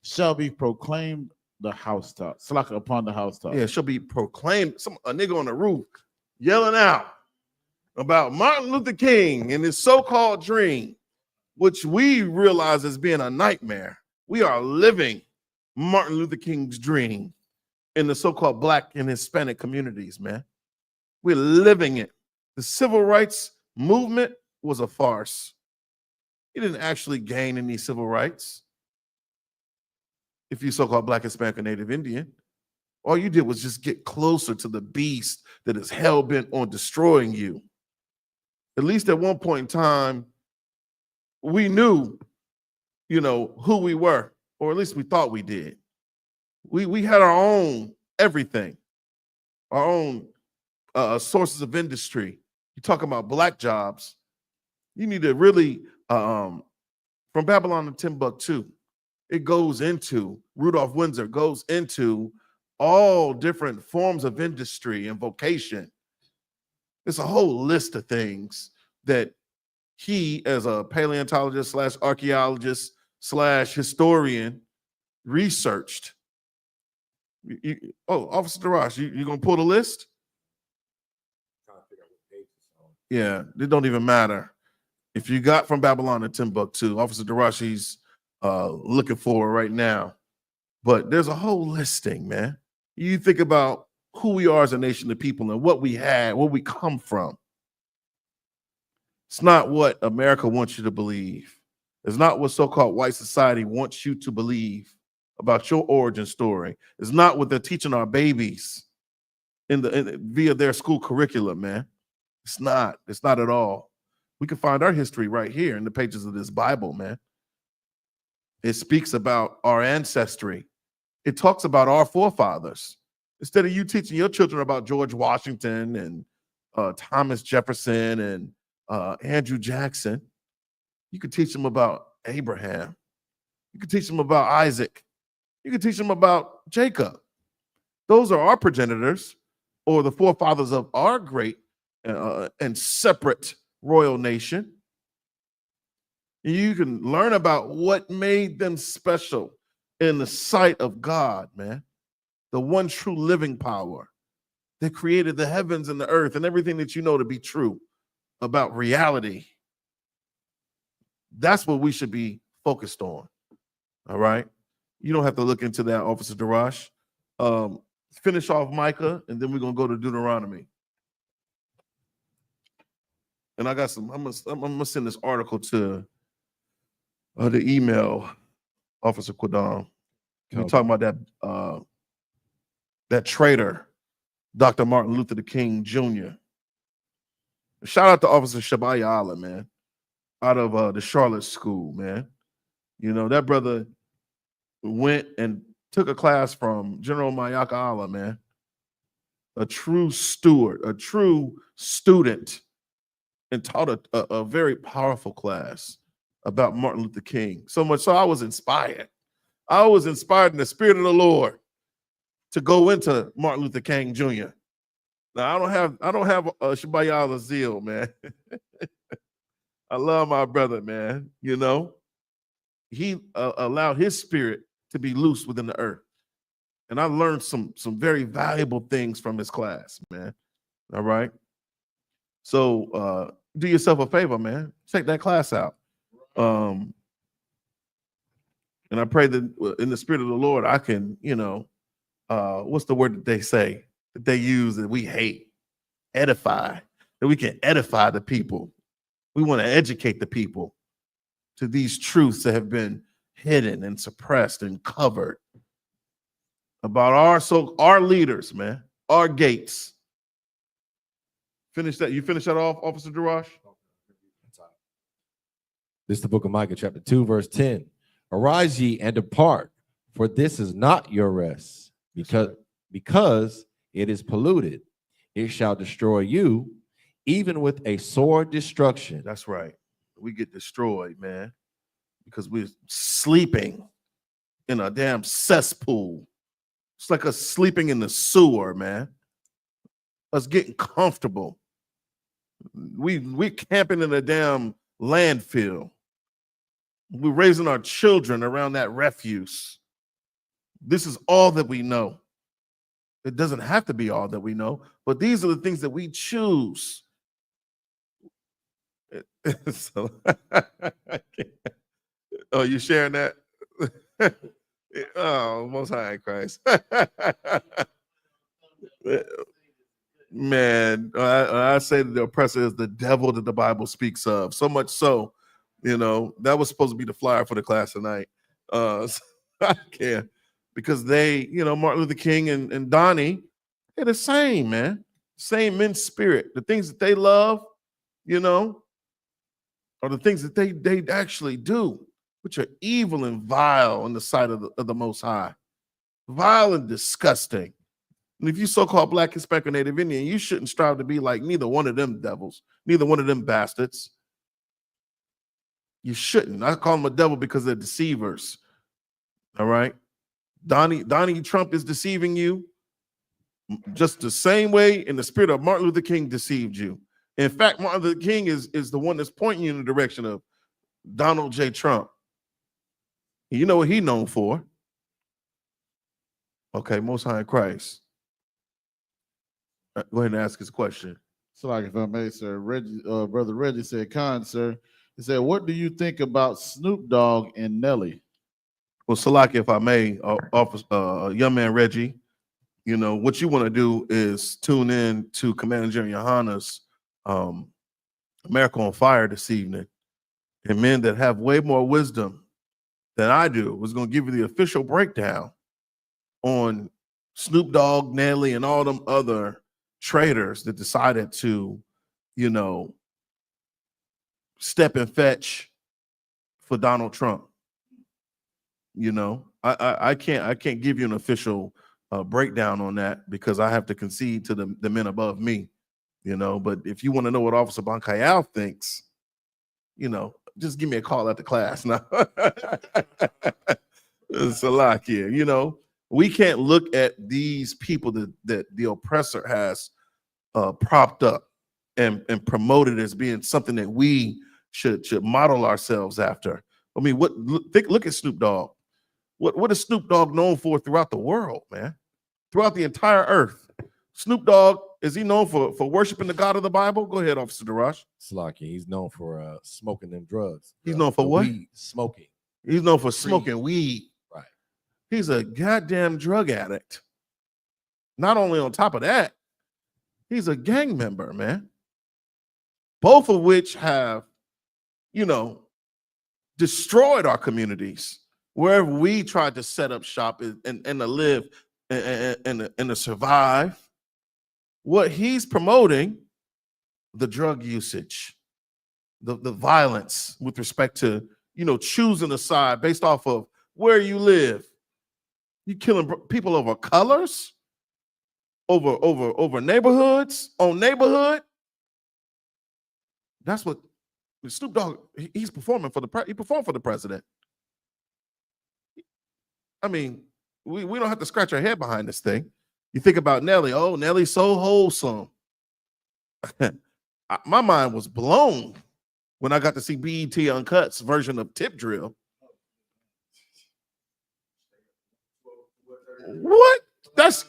Speaker 8: shall be proclaimed the housetop. Slack upon the housetop.
Speaker 1: Yeah, shall be proclaimed. A nigga on the roof yelling out about Martin Luther King and his so-called dream, which we realize as being a nightmare. We are living Martin Luther King's dream in the so-called Black and Hispanic communities, man. We're living it. The civil rights movement was a farce. You didn't actually gain any civil rights if you so-called Black, Hispanic, or Native Indian. All you did was just get closer to the beast that is hell-bent on destroying you. At least at one point in time, we knew, who we were, or at least we thought we did. We had our own everything, our own sources of industry. You talk about Black jobs, you need to really, from Babylon to Timbuktu, it goes into, Rudolph Windsor goes into all different forms of industry and vocation. It's a whole list of things that he, as a paleontologist / archaeologist / historian, researched. Officer Darash, you gonna pull the list? Yeah, it don't even matter. If you got from Babylon to Timbuktu, Officer Darashi's looking for it right now. But there's a whole listing, man. You think about who we are as a nation of people and what we had, where we come from. It's not what America wants you to believe. It's not what so-called white society wants you to believe about your origin story. It's not what they're teaching our babies via their school curriculum, man. It's not at all. We can find our history right here in the pages of this Bible, man. It speaks about our ancestry. It talks about our forefathers. Instead of you teaching your children about George Washington and Thomas Jefferson and Andrew Jackson, you could teach them about Abraham. You could teach them about Isaac. You could teach them about Jacob. Those are our progenitors, or the forefathers of our great and separate royal nation. You can learn about what made them special in the sight of God, man. The one true living power that created the heavens and the earth and everything that you know to be true about reality. That's what we should be focused on. All right. You don't have to look into that, Officer Darash. Finish off Micah, and then we're gonna go to Deuteronomy. And I got I'm gonna send this article to the email, Officer Quadam. We're talking about that traitor, Dr. Martin Luther King Jr. Shout out to Officer Shabaya Allah, man, out of the Charlotte school, man. That brother went and took a class from General Mayaka Allah, man. A true steward, a true student, and taught a very powerful class about Martin Luther King. So much so I was inspired. I was inspired in the spirit of the Lord to go into Martin Luther King Jr. Now I don't have Shabbat zeal, man. I love my brother, man. You know, he allowed his spirit to be loose within the earth, and I learned some very valuable things from his class, man. All right. So do yourself a favor, man. Check that class out. And I pray that in the spirit of the Lord, I can, what's the word that they say that they use that we hate? Edify. That we can edify the people. We want to educate the people to these truths that have been hidden and suppressed and covered about our leaders, man, our gates. Finish that. You finish that off, Officer Darash?
Speaker 7: This is the book of Micah, chapter 2, verse 10. Arise ye and depart, for this is not your rest, because it is polluted. It shall destroy you, even with a sore destruction.
Speaker 1: That's right. We get destroyed, man, because we're sleeping in a damn cesspool. It's like us sleeping in the sewer, man. Us getting comfortable. We camping in a damn landfill. We're raising our children around that refuse. This is all that we know. It doesn't have to be all that we know, but these are the things that we choose. So, oh, you sharing that? Oh, Most High in Christ. Man, I say that the oppressor is the devil that the Bible speaks of. So much so, that was supposed to be the flyer for the class tonight. So I can't, because they, Martin Luther King and Donnie, they're the same, man. Same in spirit. The things that they love, are the things that they actually do, which are evil and vile in the sight of the Most High. Vile and disgusting. And if you so-called Black, Hispanic, or Native Indian, you shouldn't strive to be like neither one of them devils, neither one of them bastards. You shouldn't. I call them a devil because they're deceivers. All right? Donnie Trump is deceiving you just the same way in the spirit of Martin Luther King deceived you. In fact, Martin Luther King is the one that's pointing you in the direction of Donald J. Trump. You know what he's known for. Okay, Most High in Christ. Go ahead and ask his question.
Speaker 8: So, like, if I may, sir, Brother Reggie said, "Con, sir." He said, "What do you think about Snoop Dogg and Nelly?"
Speaker 1: Well, Salaki, if I may, young man Reggie, what you want to do is tune in to Commander General YAHANNA's America on Fire this evening. And men that have way more wisdom than I do was going to give you the official breakdown on Snoop Dogg, Nelly, and all them other traitors that decided to, step and fetch for Donald Trump. I can't give you an official breakdown on that because I have to concede to the men above me, But if you want to know what Officer Bankayal thinks, just give me a call at the class. Now, it's a lot here. We can't look at these people that the oppressor has propped up and promoted as being something that we should model ourselves after. I mean, look at Snoop Dogg. What is Snoop Dogg known for throughout the world, man? Throughout the entire earth. Snoop Dogg, is he known for worshiping the God of the Bible? Go ahead, Officer Darash.
Speaker 7: Slaki, he's known for smoking them drugs.
Speaker 1: He's known for what?
Speaker 7: Weed, smoking.
Speaker 1: He's known for smoking weed.
Speaker 7: Right.
Speaker 1: He's a goddamn drug addict. Not only on top of that, he's a gang member, man. Both of which have, destroyed our communities wherever we tried to set up shop and to live and to survive. What he's promoting, the drug usage, the violence with respect to, choosing a side based off of where you live. You killing people over colors, over neighborhoods, on neighborhood. That's what Snoop Dogg, he's performing for he performed for the president. I mean, we don't have to scratch our head behind this thing.
Speaker 10: You think about Nelly. Oh, Nelly's so wholesome. My mind was blown when I got to see BET Uncut's version of Tip Drill. What? That's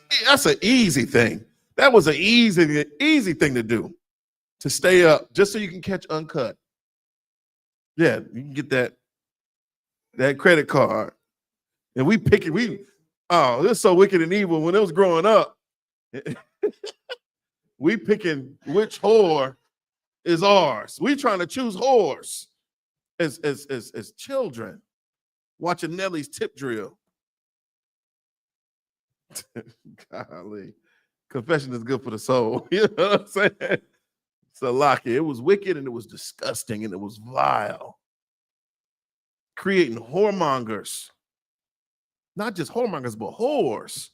Speaker 10: an easy thing. That was an easy thing to do, to stay up just so you can catch Uncut. Yeah, you can get that credit card. And we pick it. This is so wicked and evil. When it was growing up, we picking which whore is ours. We trying to choose whores as children, watching Nelly's Tip Drill. Golly, confession is good for the soul. You know what I'm saying? So Lockie, it was wicked and it was disgusting and it was vile. Creating whoremongers. Not just whoremongers, but whores.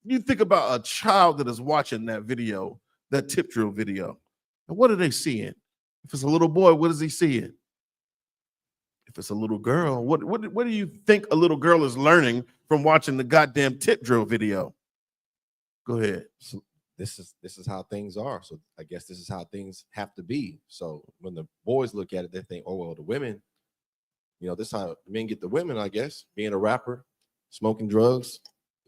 Speaker 10: You think about a child that is watching that video, that Tip Drill video. And what are they seeing? If it's a little boy, what is he seeing? If it's a little girl, what do you think a little girl is learning from watching the goddamn Tip Drill video? Go ahead.
Speaker 7: So this is how things are. So I guess this is how things have to be. So when the boys look at it, they think, oh, well, the women, this is how men get the women, I guess, being a rapper, smoking drugs.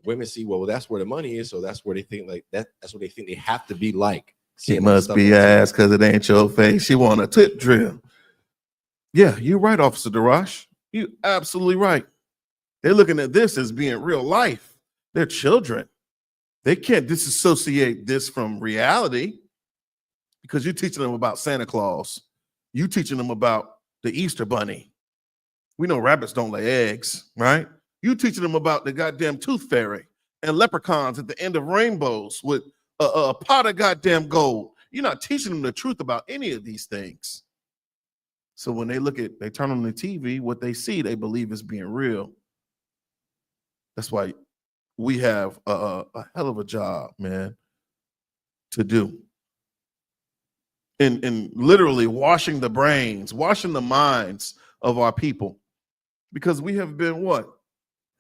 Speaker 7: Women see, well, that's where the money is. So that's where they think that's what they think they have to be like.
Speaker 10: It must be ass because it ain't your face. She want a Tip Drill. Yeah, you're right, Officer Darash. You're absolutely right. They're looking at this as being real life. They're children. They can't disassociate this from reality because you're teaching them about Santa Claus. You're teaching them about the Easter Bunny. We know rabbits don't lay eggs, right? You're teaching them about the goddamn tooth fairy and leprechauns at the end of rainbows with a pot of goddamn gold. You're not teaching them the truth about any of these things. So when they turn on the TV, what they see, they believe is being real. That's why we have a hell of a job, man, to do. In literally washing the brains, washing the minds of our people. Because we have been what?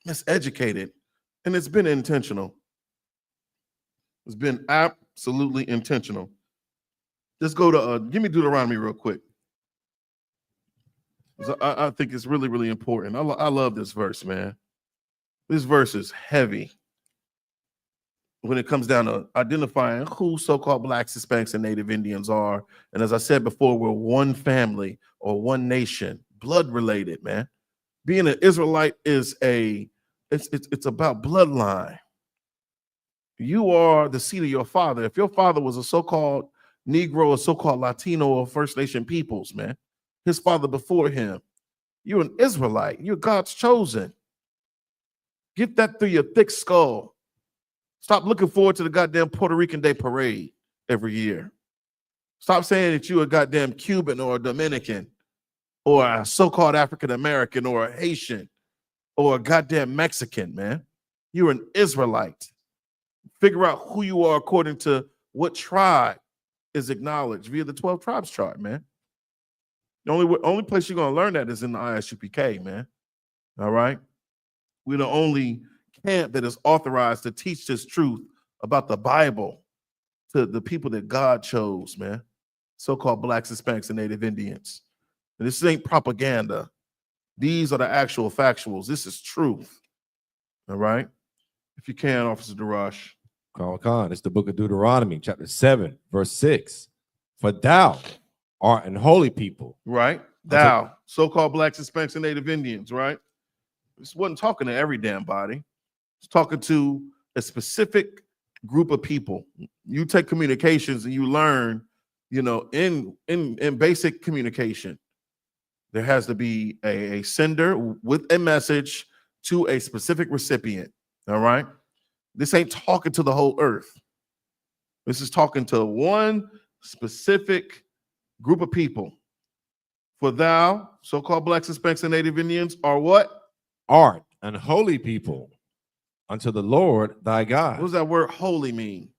Speaker 10: Miseducated. And it's been intentional. It's been absolutely intentional. Just go to, give me Deuteronomy real quick. I think it's really, really important. I love this verse, man. This verse is heavy when it comes down to identifying who so-called Blacks, Hispanics, and Native Indians are. And as I said before, we're one family or one nation, blood related, man. Being an Israelite is it's about bloodline. You are the seed of your father. If your father was a so-called Negro or so-called Latino or First Nation peoples, man, his father before him, you're an Israelite. You're God's chosen. Get that through your thick skull. Stop looking forward to the goddamn Puerto Rican Day parade every year. Stop saying that you're a goddamn Cuban or a Dominican or a so-called African American or a Haitian or a goddamn Mexican, man. You're an Israelite. Figure out who you are according to what tribe is acknowledged via the 12 tribes chart, man. The only place you're going to learn that is in the I.S.U.P.K, man. All right? We're the only camp that is authorized to teach this truth about the Bible to the people that God chose, man. So-called Blacks, Hispanics, and Native Indians. And this ain't propaganda. These are the actual factuals. This is truth. All right? If you can, Officer Darash.
Speaker 7: Khan, it's the book of Deuteronomy, chapter 7, verse 6. For thou art an holy people.
Speaker 10: Right? Thou, so-called Blacks, Hispanics, and Native Indians, right? This wasn't talking to every damn body. It's talking to a specific group of people. You take communications and you learn, in basic communication, there has to be a sender with a message to a specific recipient. All right? This ain't talking to the whole earth. This is talking to one specific group of people. For thou, so-called Blacks, Hispanics, and Native Indians, are what?
Speaker 7: Art an holy people unto the Lord thy God.
Speaker 10: What does that word holy mean?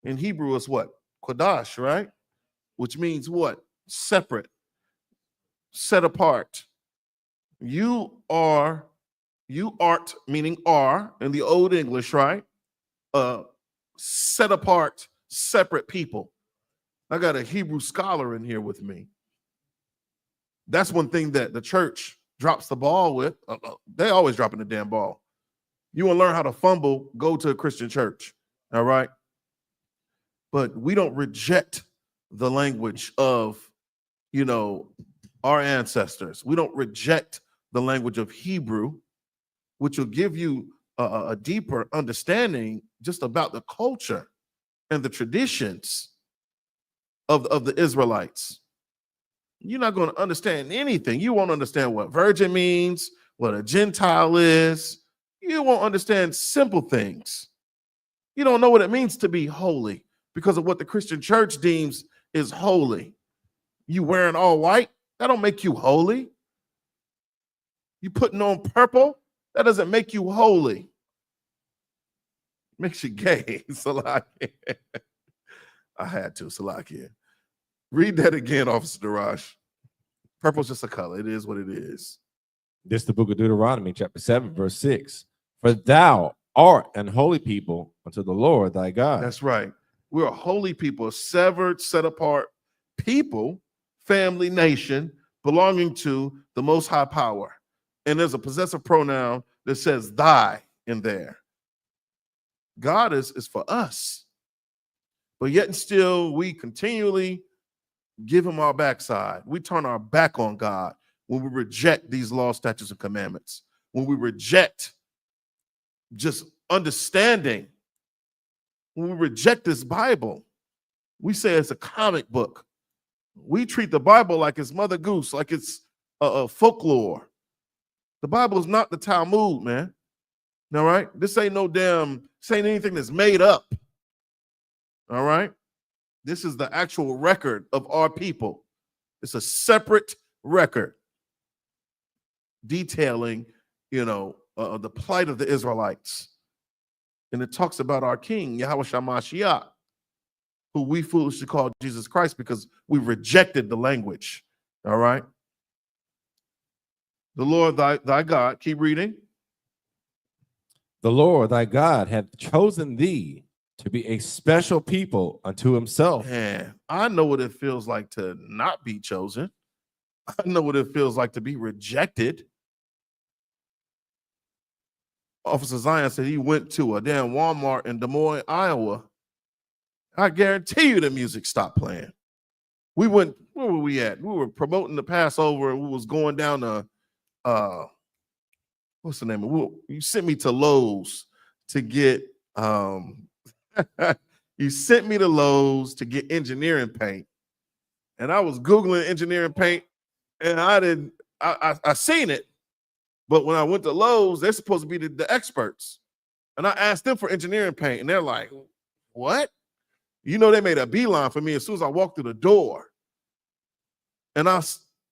Speaker 10: In Hebrew, it's what? Kodash, right? Which means what? Separate, set apart. You art, meaning are, in the Old English, right? set apart, separate people. I got a Hebrew scholar in here with me. That's one thing that the church drops the ball with. They always dropping the damn ball. You want to learn how to fumble, go to a Christian church. All right. But we don't reject the language of, our ancestors. We don't reject the language of Hebrew, which will give you a deeper understanding just about the culture and the traditions of the Israelites. You're not going to understand anything. You won't understand what virgin means, what a Gentile is. You won't understand simple things. You don't know what it means to be holy because of what the Christian church deems is holy. You wearing all white, that don't make you holy. You putting on purple, that doesn't make you holy. Makes you gay. Salakia. I had to, Salakia. Read that again, Officer Daraj. Purple's just a color. It is what it is.
Speaker 7: This is the book of Deuteronomy, chapter 7, verse 6. For thou art an holy people unto the Lord thy God.
Speaker 10: That's right. We're a holy people, a severed, set apart people, family, nation, belonging to the Most High Power. And there's a possessive pronoun that says thy in there. God is for us. But yet and still, we continually give him our backside. We turn our back on God when we reject these laws, statutes, and commandments. When we reject just understanding. When we reject this Bible, we say it's a comic book. We treat the Bible like it's Mother Goose, like it's a folklore. The Bible is not the Talmud, man. All right? This ain't anything that's made up. All right? This is the actual record of our people. It's a separate record detailing, the plight of the Israelites. And it talks about our king, YAHANNA, who we foolishly call Jesus Christ because we rejected the language. All right? The Lord thy God, keep reading.
Speaker 7: The Lord thy God hath chosen thee to be a special people unto himself.
Speaker 10: Man, I know what it feels like to not be chosen. I know what it feels like to be rejected. Officer Zion said he went to a damn Walmart in Des Moines, Iowa. I guarantee you the music stopped playing. We went, where were we at? We were promoting the Passover and we was going down to, what's the name of it? You sent me to Lowe's to get, you sent me to Lowe's to get engineering paint. And I was Googling engineering paint and I seen it. But when I went to Lowe's, they're supposed to be the experts. And I asked them for engineering paint and they're like, what? They made a beeline for me as soon as I walked through the door. And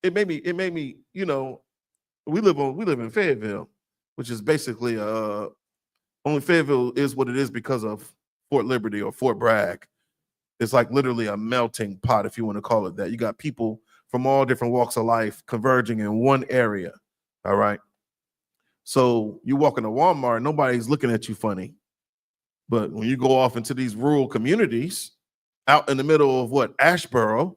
Speaker 10: it made me, we live in Fayetteville, which is basically only Fayetteville is what it is because of Fort Liberty or Fort Bragg. It's like literally a melting pot, if you want to call it that. You got people from all different walks of life converging in one area. All right. So you walk into Walmart, nobody's looking at you funny. But when you go off into these rural communities out in the middle of Ashboro,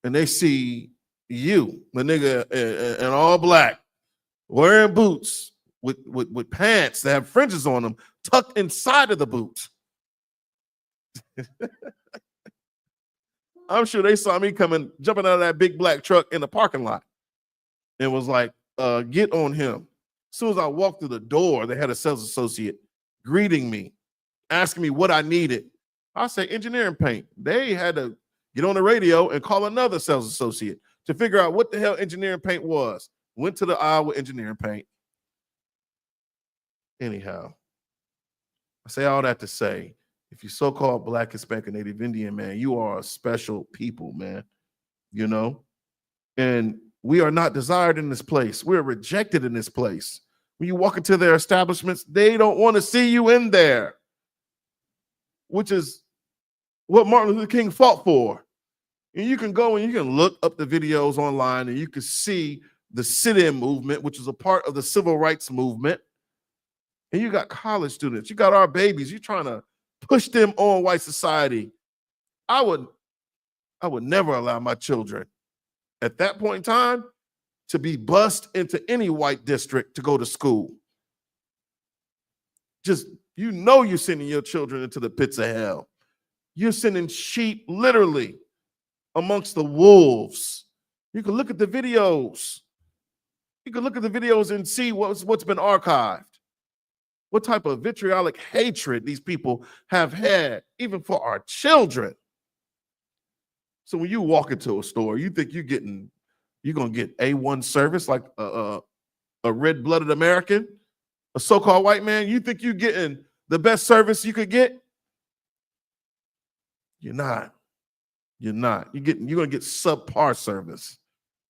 Speaker 10: and they see you, the nigga in all black, wearing boots with pants that have fringes on them tucked inside of the boots. I'm sure they saw me jumping out of that big black truck in the parking lot and was like, get on him. As soon as I walked through the door, they had a sales associate greeting me, asking me what I needed. I say engineering paint. They had to get on the radio and call another sales associate to figure out what the hell engineering paint was. Went to the aisle with engineering paint. Anyhow, I say all that to say, if you're so-called Black, Hispanic, Native Indian, man, you are a special people, man. And we are not desired in this place. We're rejected in this place. When you walk into their establishments, they don't want to see you in there, which is what Martin Luther King fought for. And you can go and you can look up the videos online and you can see the sit-in movement, which is a part of the civil rights movement. And you got college students. You got our babies. You're trying to push them on white society, I would never allow my children at that point in time to be bused into any white district to go to school. Just, you're sending your children into the pits of hell. You're sending sheep literally amongst the wolves. You can look at the videos. You can look at the videos and see what's been archived. What type of vitriolic hatred these people have had, even for our children. So when you walk into a store, you think you're going to get A1 service like a red-blooded American, a so-called white man. You think you're getting the best service you could get? You're not. You're not. You're going to get subpar service.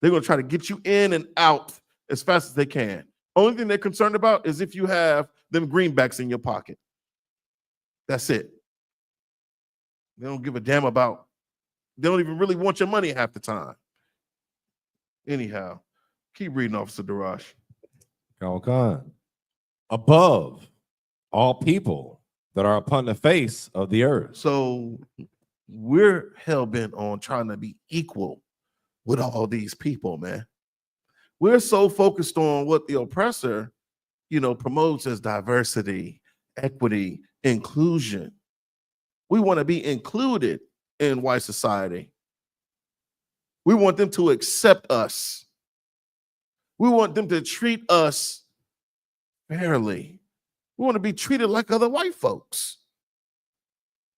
Speaker 10: They're going to try to get you in and out as fast as they can. Only thing they're concerned about is if you have them greenbacks in your pocket. That's it. They don't give a damn about, they don't even really want your money half the time. Anyhow, keep reading, Officer Darash.
Speaker 7: Okay. Above all people that are upon the face of the earth.
Speaker 10: So we're hell-bent on trying to be equal with all these people, man. We're so focused on what the oppressor, promotes as diversity, equity, inclusion. We want to be included in white society. We want them to accept us. We want them to treat us fairly. We want to be treated like other white folks.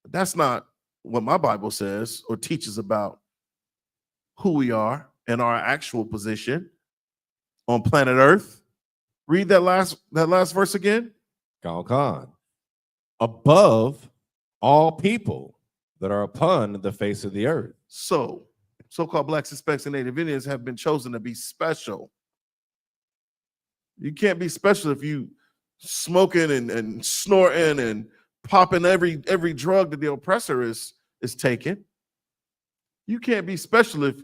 Speaker 10: But that's not what my Bible says or teaches about who we are and our actual position on planet Earth. Read that last verse again.
Speaker 7: Okay. Above all people that are upon the face of the earth.
Speaker 10: So-called Blacks, Hispanics, and Native Indians have been chosen to be special. You can't be special if you smoking and snorting and popping every drug that the oppressor is taking. You can't be special if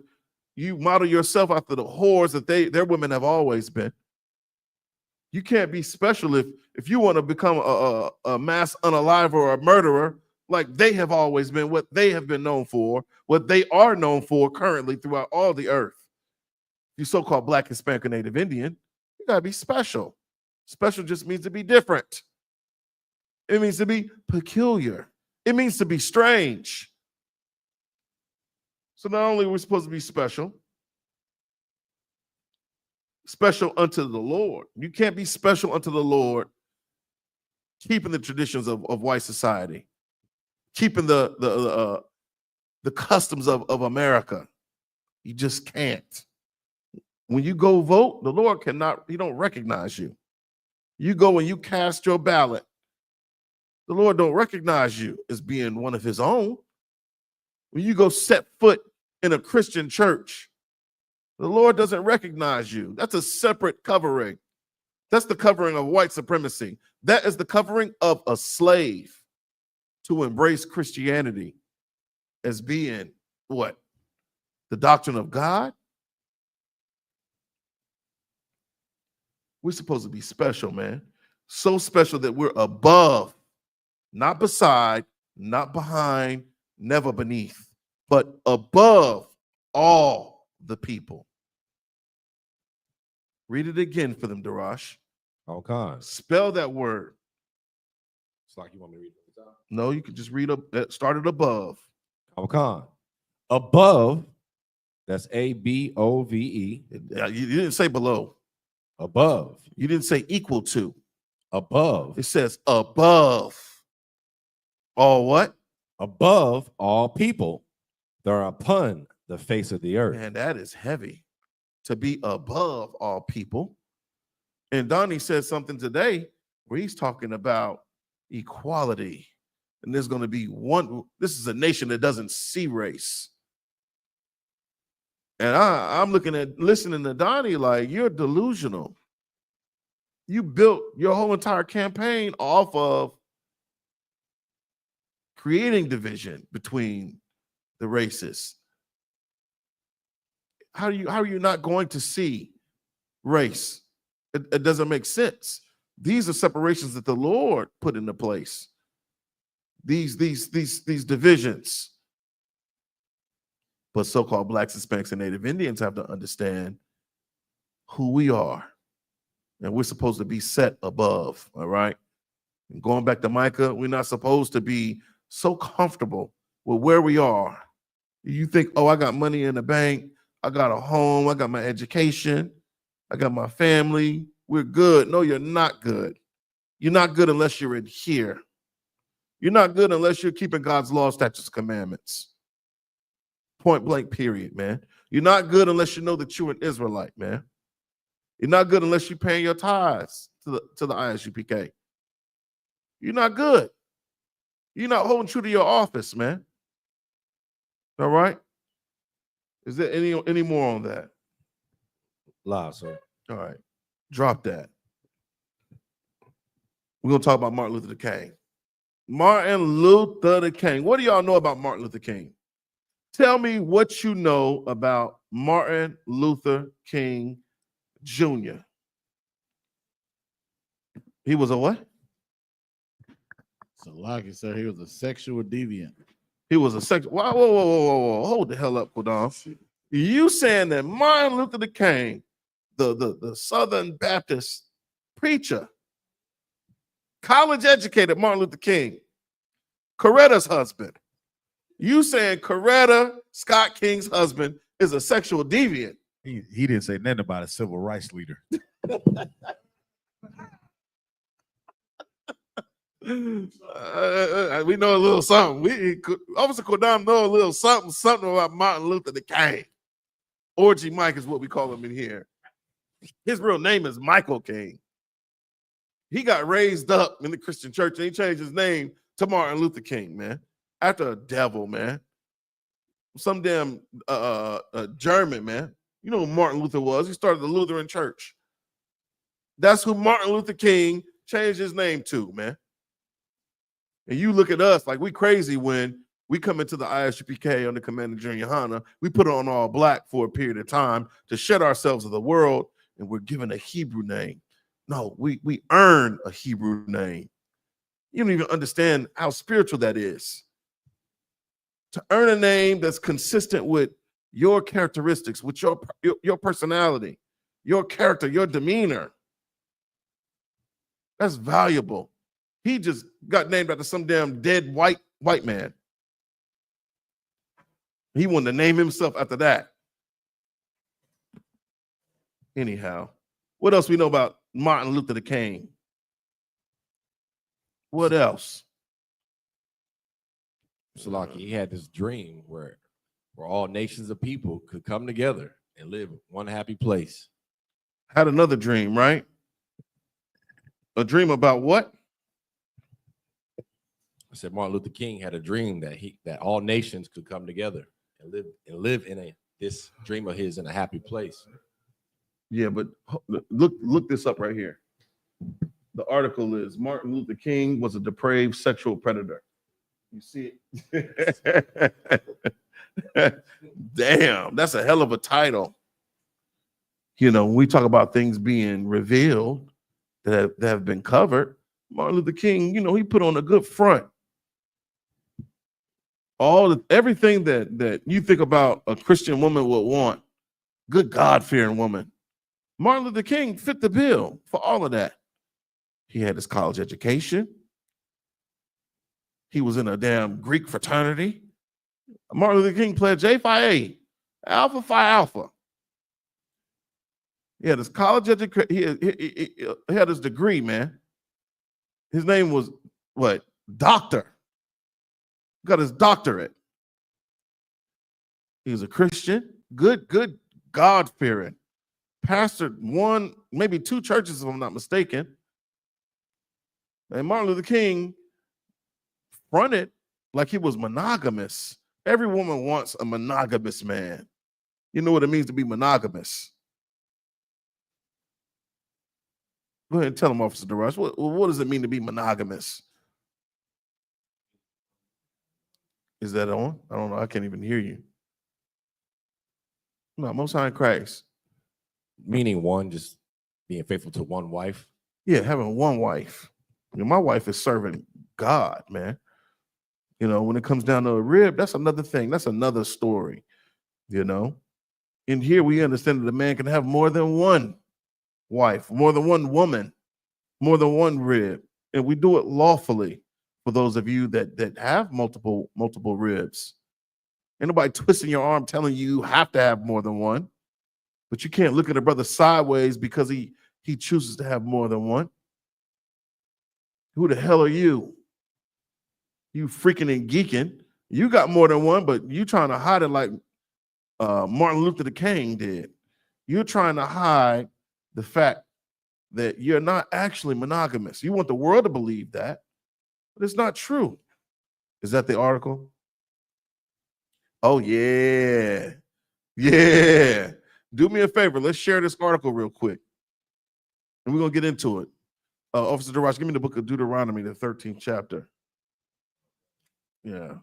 Speaker 10: you model yourself after the whores that their women have always been. You can't be special if you want to become a mass unaliver or a murderer like they have always been, what they have been known for, what they are known for currently throughout all the earth. You so-called Black, Hispanic, or Native Indian, you gotta be special. Special just means to be different. It means to be peculiar. It means to be strange. So not only are we supposed to be special unto the Lord. You can't be special unto the Lord keeping the traditions of white society, keeping the customs of America. You just can't. When you go vote, the Lord he don't recognize you. You go and you cast your ballot. The Lord don't recognize you as being one of his own. When you go set foot in a Christian church, the Lord doesn't recognize you. That's a separate covering. That's the covering of white supremacy. That is the covering of a slave to embrace Christianity as being what? The doctrine of God? We're supposed to be special, man. So special that we're above, not beside, not behind, never beneath, but above all the people. Read it again for them, Darash.
Speaker 7: Okay.
Speaker 10: Spell that word.
Speaker 7: It's like you want me to read it.
Speaker 10: No, you can just read start it above.
Speaker 7: Okay. Above, that's ABOVE.
Speaker 10: You didn't say below.
Speaker 7: Above.
Speaker 10: You didn't say equal to.
Speaker 7: Above.
Speaker 10: It says above. All what?
Speaker 7: Above all people that are upon the face of the earth.
Speaker 10: Man, that is heavy. To be above all people. And Donnie said something today where he's talking about equality. And there's going to be this is a nation that doesn't see race. And I'm listening to Donnie like, you're delusional. You built your whole entire campaign off of creating division between the races. How are you not going to see race? It doesn't make sense. These are separations that the Lord put into place. these divisions. But so-called blacks, Hispanics, and Native Indians have to understand who we are. And we're supposed to be set above, all right? And going back to Micah, we're not supposed to be so comfortable with where we are. You think, oh, I got money in the bank, I got a home, I got my education, I got my family, we're good. No, you're not good. You're not good unless you're in here. You're not good unless you're keeping God's law, statutes, commandments. Point blank, period, man. You're not good unless you know that you're an Israelite, man. You're not good unless you're paying your tithes to the I.S.U.P.K. You're not good. You're not holding true to your office, man. All right? Is there any more on that?
Speaker 7: Live, sir.
Speaker 10: All right. Drop that. We're going to talk about Martin Luther King. Martin Luther King. What do y'all know about Martin Luther King? Tell me what you know about Martin Luther King Jr. He was a what?
Speaker 8: So like you said, he was a sexual deviant.
Speaker 10: He was a sexual. Whoa. Hold the hell up, Kodam. You saying that Martin Luther King, the Southern Baptist preacher, college educated Martin Luther King, Coretta's husband. You saying Coretta, Scott King's husband, is a sexual deviant?
Speaker 9: He didn't say nothing about a civil rights leader.
Speaker 10: We know a little something. Officer Kodam know a little something about Martin Luther King. Orgy Mike is what we call him in here. His real name is Michael King. He got raised up in the Christian church and he changed his name to Martin Luther King, man. After a devil, man. Some damn German, man. You know who Martin Luther was. He started the Lutheran church. That's who Martin Luther King changed his name to, man. And you look at us like we crazy when we come into the I.S.U.P.K. under Commander General YAHANNA. We put on all black for a period of time to shed ourselves of the world, and we're given a Hebrew name. No, we earn a Hebrew name. You don't even understand how spiritual that is. To earn a name that's consistent with your characteristics, with your personality, your character, your demeanor. That's valuable. He just got named after some damn dead white man. He wanted to name himself after that. Anyhow, what else we know about Martin Luther King? What else?
Speaker 7: Salaki, he had this dream where all nations of people could come together and live in one happy place.
Speaker 10: Had another dream, right? A dream about what?
Speaker 7: I said Martin Luther King had a dream that all nations could come together and live in this dream of his in a happy place.
Speaker 10: Yeah, but look this up right here. The article is Martin Luther King was a depraved sexual predator. You see it? Damn, that's a hell of a title. You know, when we talk about things being revealed that have been covered, Martin Luther King, you know, he put on a good front. Everything that you think about a Christian woman would want, good God-fearing woman. Martin Luther King fit the bill for all of that. He had his college education. He was in a damn Greek fraternity. Martin Luther King pledged J Phi A, Alpha Phi Alpha. He had his college education. He had his degree, man. His name was what? Doctor. Got his doctorate. He was a Christian, good God-fearing. Pastored one, maybe two churches, if I'm not mistaken. And Martin Luther King fronted like he was monogamous. Every woman wants a monogamous man. You know what it means to be monogamous. Go ahead and tell him, Officer DeRush, what does it mean to be monogamous? Is that on? I don't know. I can't even hear you. No, Most High in Christ.
Speaker 7: Meaning one, just being faithful to one wife.
Speaker 10: Yeah, having one wife. You know, my wife is serving God, man. You know, when it comes down to a rib, that's another thing. That's another story, you know. In here, we understand that a man can have more than one wife, more than one woman, more than one rib. And we do it lawfully for those of you that have multiple ribs. Ain't nobody twisting your arm telling you have to have more than one. But you can't look at a brother sideways because he chooses to have more than one. Who the hell are you? You freaking and geeking. You got more than one, but you trying to hide it like Martin Luther King did. You're trying to hide the fact that you're not actually monogamous. You want the world to believe that, but it's not true. Is that the article? Oh, yeah. Yeah. Do me a favor. Let's share this article real quick. And we're going to get into it. Officer DeRoche, give me the book of Deuteronomy, the 13th chapter. Yeah.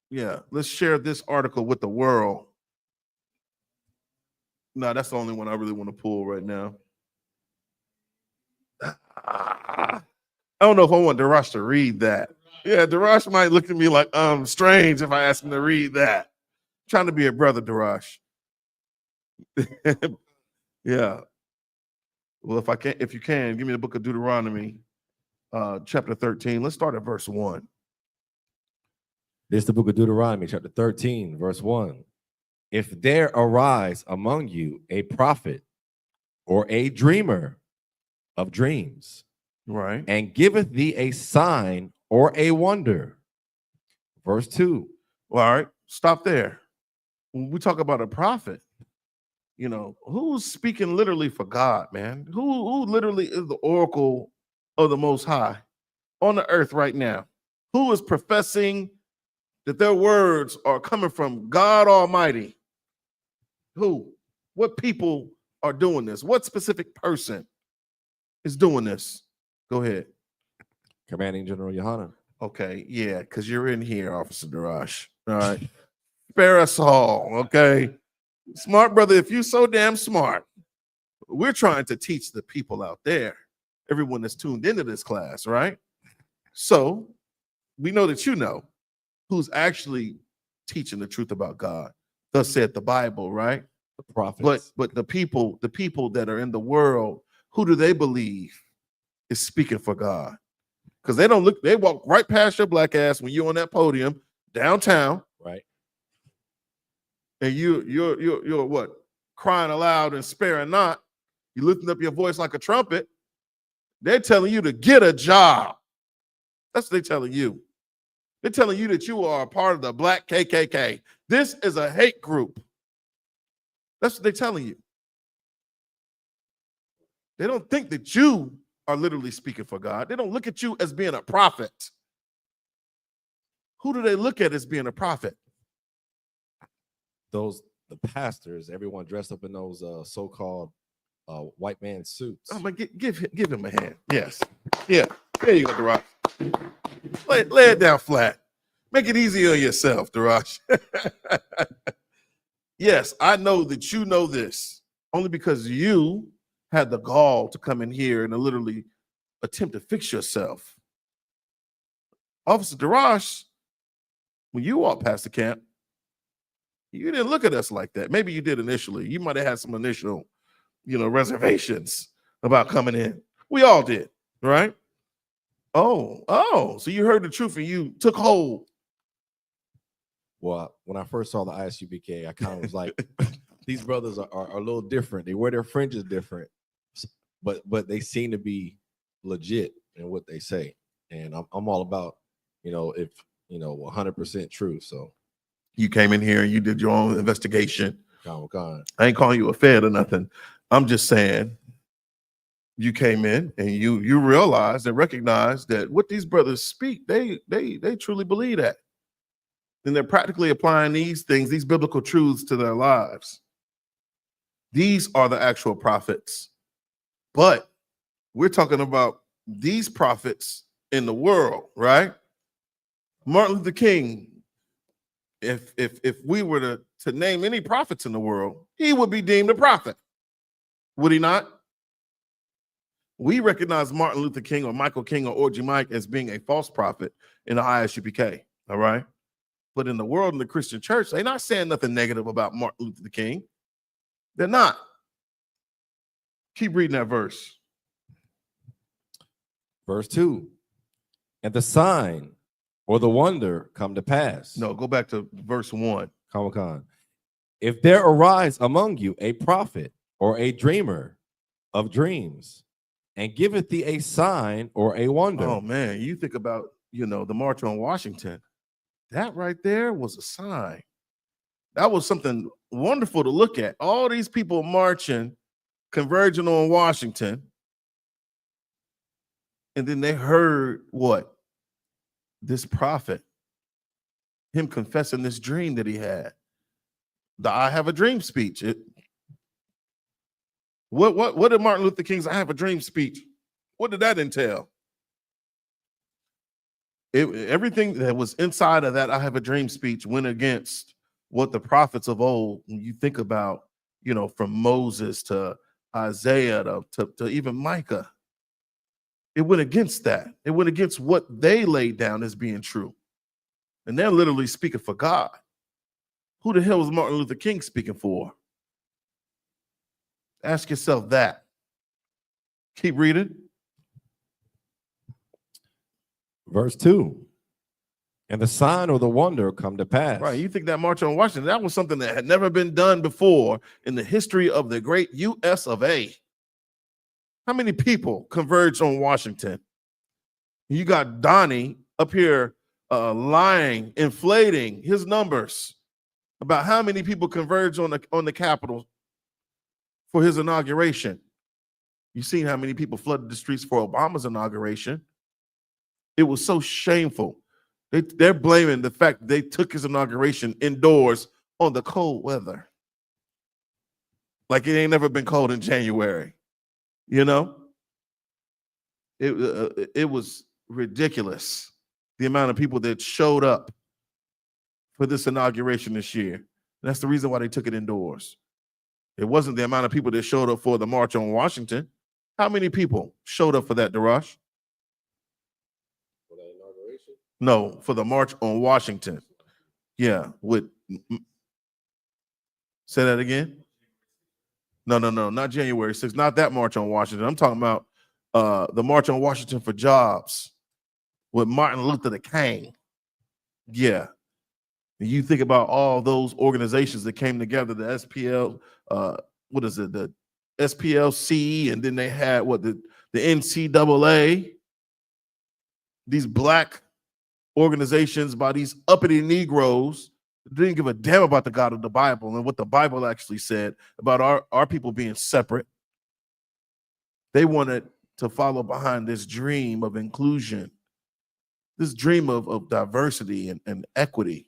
Speaker 10: Yeah. Let's share this article with the world. No, that's the only one I really want to pull right now. I don't know if I want DeRoche to read that. Yeah, DeRoche might look at me like strange if I ask him to read that. I'm trying to be a brother, DeRoche. Yeah. Well, if you can, give me the book of Deuteronomy, chapter 13. Let's start at verse 1.
Speaker 7: This is the book of Deuteronomy, chapter 13, verse 1. If there arise among you a prophet or a dreamer of dreams,
Speaker 10: right,
Speaker 7: and giveth thee a sign or a wonder. Verse 2.
Speaker 10: Well, all right, stop there. When we talk about a prophet, you know, who's speaking literally for God, man? Who literally is the oracle of the Most High on the earth right now? Who is professing that their words are coming from God Almighty? Who? What people are doing this? What specific person is doing this? Go ahead.
Speaker 7: Commanding General YAHANNA.
Speaker 10: Okay, yeah, because you're in here, Officer DeRoche. All right. Spare us all, okay? Smart brother, if you're so damn smart, we're trying to teach the people out there, everyone that's tuned into this class, right? So we know that you know who's actually teaching the truth about God. Thus said the Bible, right?
Speaker 7: The prophets.
Speaker 10: But the people that are in the world, who do they believe is speaking for God? Because they don't look, they walk right past your black ass when you're on that podium downtown.
Speaker 7: Right.
Speaker 10: And you're what? Crying aloud and sparing not. You lifting up your voice like a trumpet. They're telling you to get a job. That's what they're telling you. They're telling you that you are a part of the black KKK. This is a hate group. That's what they're telling you. They don't think that you are literally speaking for God. They don't look at you as being a prophet. Who do they look at as being a prophet?
Speaker 7: The pastors, everyone dressed up in those so-called white man suits.
Speaker 10: I'm gonna give him a hand. Yes. Yeah. There you go, DeRoche. Lay it down flat. Make it easy on yourself, DeRoche. Yes, I know that you know this only because you had the gall to come in here and to literally attempt to fix yourself. Officer DeRoche, when you walked past the camp, you didn't look at us like that. Maybe you did initially. You might have had some initial, reservations about coming in. We all did, right? Oh, so you heard the truth and you took hold.
Speaker 7: Well, when I first saw the I.S.U.P.K, I kind of was like, these brothers are a little different. They wear their fringes different, but they seem to be legit in what they say. And I'm all about, if 100% true. So
Speaker 10: you came in here and you did your own investigation.
Speaker 7: I
Speaker 10: ain't calling you a fed or nothing. I'm just saying you came in and you realized and recognized that what these brothers speak, they truly believe that. And they're practically applying these things, these biblical truths to their lives. These are the actual prophets. But we're talking about these prophets in the world, right? Martin Luther King, if we were to name any prophets in the world, he would be deemed a prophet. Would he not? We recognize Martin Luther King or Michael King or Orgy Mike as being a false prophet in the I.S.U.P.K. All right. But in the world, in the Christian church, they're not saying nothing negative about Martin Luther King. They're not. Keep reading that verse.
Speaker 7: Verse 2. And the sign or the wonder come to pass.
Speaker 10: No, go back to verse 1.
Speaker 7: Comic-Con. If there arise among you a prophet or a dreamer of dreams, and giveth thee a sign or a wonder.
Speaker 10: Oh man, you think about, the March on Washington. That right there was a sign. That was something wonderful to look at. All these people marching, converging on Washington. And then they heard what? This prophet, him confessing this dream that he had. The I have a dream speech. What did Martin Luther King's I have a dream speech? What did that entail? Everything that was inside of that I have a dream speech went against what the prophets of old, when you think about, from Moses to Isaiah to even Micah, it went against that. It went against what they laid down as being true. And they're literally speaking for God. Who the hell was Martin Luther King speaking for? Ask yourself that. Keep reading.
Speaker 7: Verse 2. And the sign or the wonder come to pass.
Speaker 10: Right. You think that March on Washington, that was something that had never been done before in the history of the great U.S. of A. How many people converged on Washington? You got Donnie up here lying, inflating his numbers about how many people converged on the Capitol for his inauguration. You've seen how many people flooded the streets for Obama's inauguration. It was so shameful. They're blaming the fact that they took his inauguration indoors on the cold weather. Like it ain't never been cold in January. It was ridiculous, the amount of people that showed up for this inauguration this year. And that's the reason why they took it indoors. It wasn't the amount of people that showed up for the March on Washington. How many people showed up for that, Darash?
Speaker 7: For that inauguration?
Speaker 10: No, for the March on Washington. Yeah, say that again? No, not January 6th, not that March on Washington. I'm talking about the March on Washington for Jobs with Martin Luther King. Yeah. You think about all those organizations that came together, the SPL, the SPLC, and then they had the NCAA, these black organizations by these uppity Negroes didn't give a damn about the God of the Bible and what the Bible actually said about our people being separate. They wanted to follow behind this dream of inclusion, this dream of diversity and equity.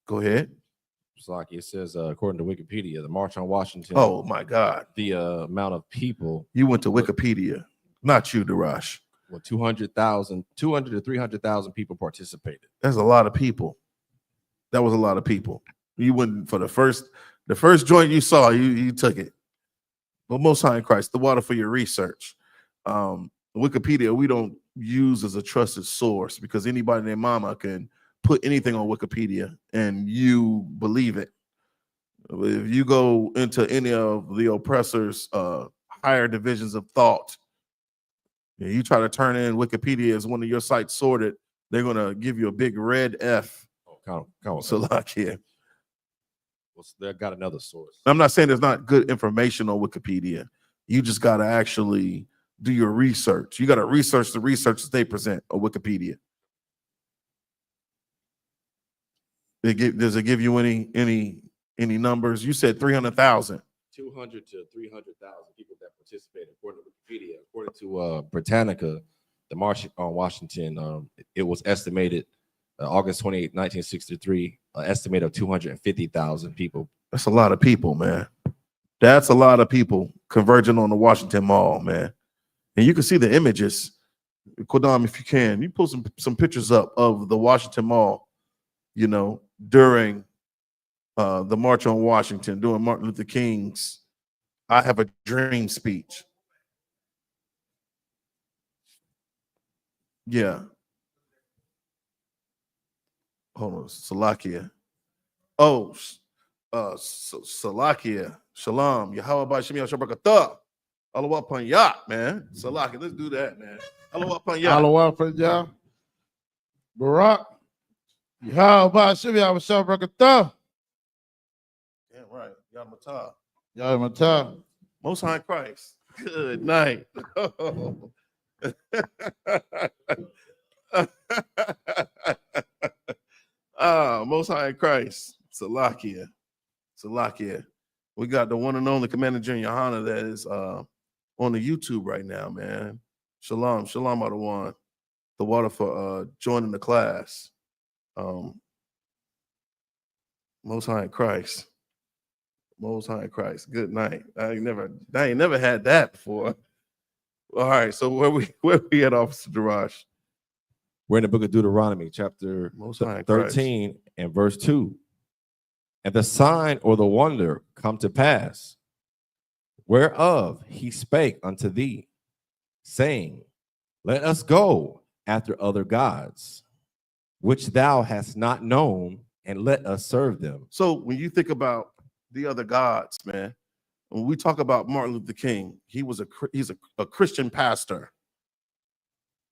Speaker 10: Go ahead.
Speaker 7: It's like it says, according to Wikipedia, the March on Washington.
Speaker 10: Oh my God.
Speaker 7: The amount of people.
Speaker 10: You went to Wikipedia, not you, Darash.
Speaker 7: Well, 200 to 300,000 people participated.
Speaker 10: That's a lot of people. That was a lot of people. You went for the first joint you saw, you took it. But Most High in Christ, the water for your research. Wikipedia, we don't use as a trusted source because anybody and their mama can put anything on Wikipedia and you believe it. If you go into any of the oppressors' higher divisions of thought, you try to turn in Wikipedia as one of your sites sorted, they're going to give you a big red F.
Speaker 7: Oh, count.
Speaker 10: So like here.
Speaker 7: Well, they got another source.
Speaker 10: I'm not saying there's not good information on Wikipedia. You just got to actually do your research. You got to research the research that they present on Wikipedia. Does it give you any numbers? You said 300,000.
Speaker 7: 200 to 300,000 people that participated, according to Wikipedia. According to Britannica, the March on Washington, it was estimated August 28, 1963, an estimate of 250,000 people.
Speaker 10: That's a lot of people, man. That's a lot of people converging on the Washington Mall, man. And you can see the images. Kodam, if you can, you pull some pictures up of the Washington Mall, during the March on Washington, during Martin Luther King's I Have a Dream speech. Yeah. hold on, Salakia. Oh, Salakia. Shalom. Yahweh by Shemi Shabrakatah. Allah upon Yah, man. Salakia. Let's do that, man. Allah upon Yah.
Speaker 8: Allah for y'all. Barak. How about Shimmy? I was so Brakatah.
Speaker 10: Damn right. Yamatah.
Speaker 8: Y'all my time.
Speaker 10: Most High in Christ. Good night. Most High in Christ. Salakia. Salakia. We got the one and only Commander General YAHANNA that is on the YouTube right now, man. Shalom. Shalom out of one. The water for joining the class. Most High in Christ. Most High in Christ. Good night. I ain't never had that before. All right, so where we at, Officer Darash?
Speaker 7: We're in the book of Deuteronomy, chapter
Speaker 10: Most High in
Speaker 7: 13 and verse 2. And the sign or the wonder come to pass, whereof he spake unto thee, saying, let us go after other gods, which thou hast not known, and let us serve them.
Speaker 10: So when you think about the other gods, man, when we talk about Martin Luther King, he's a Christian pastor.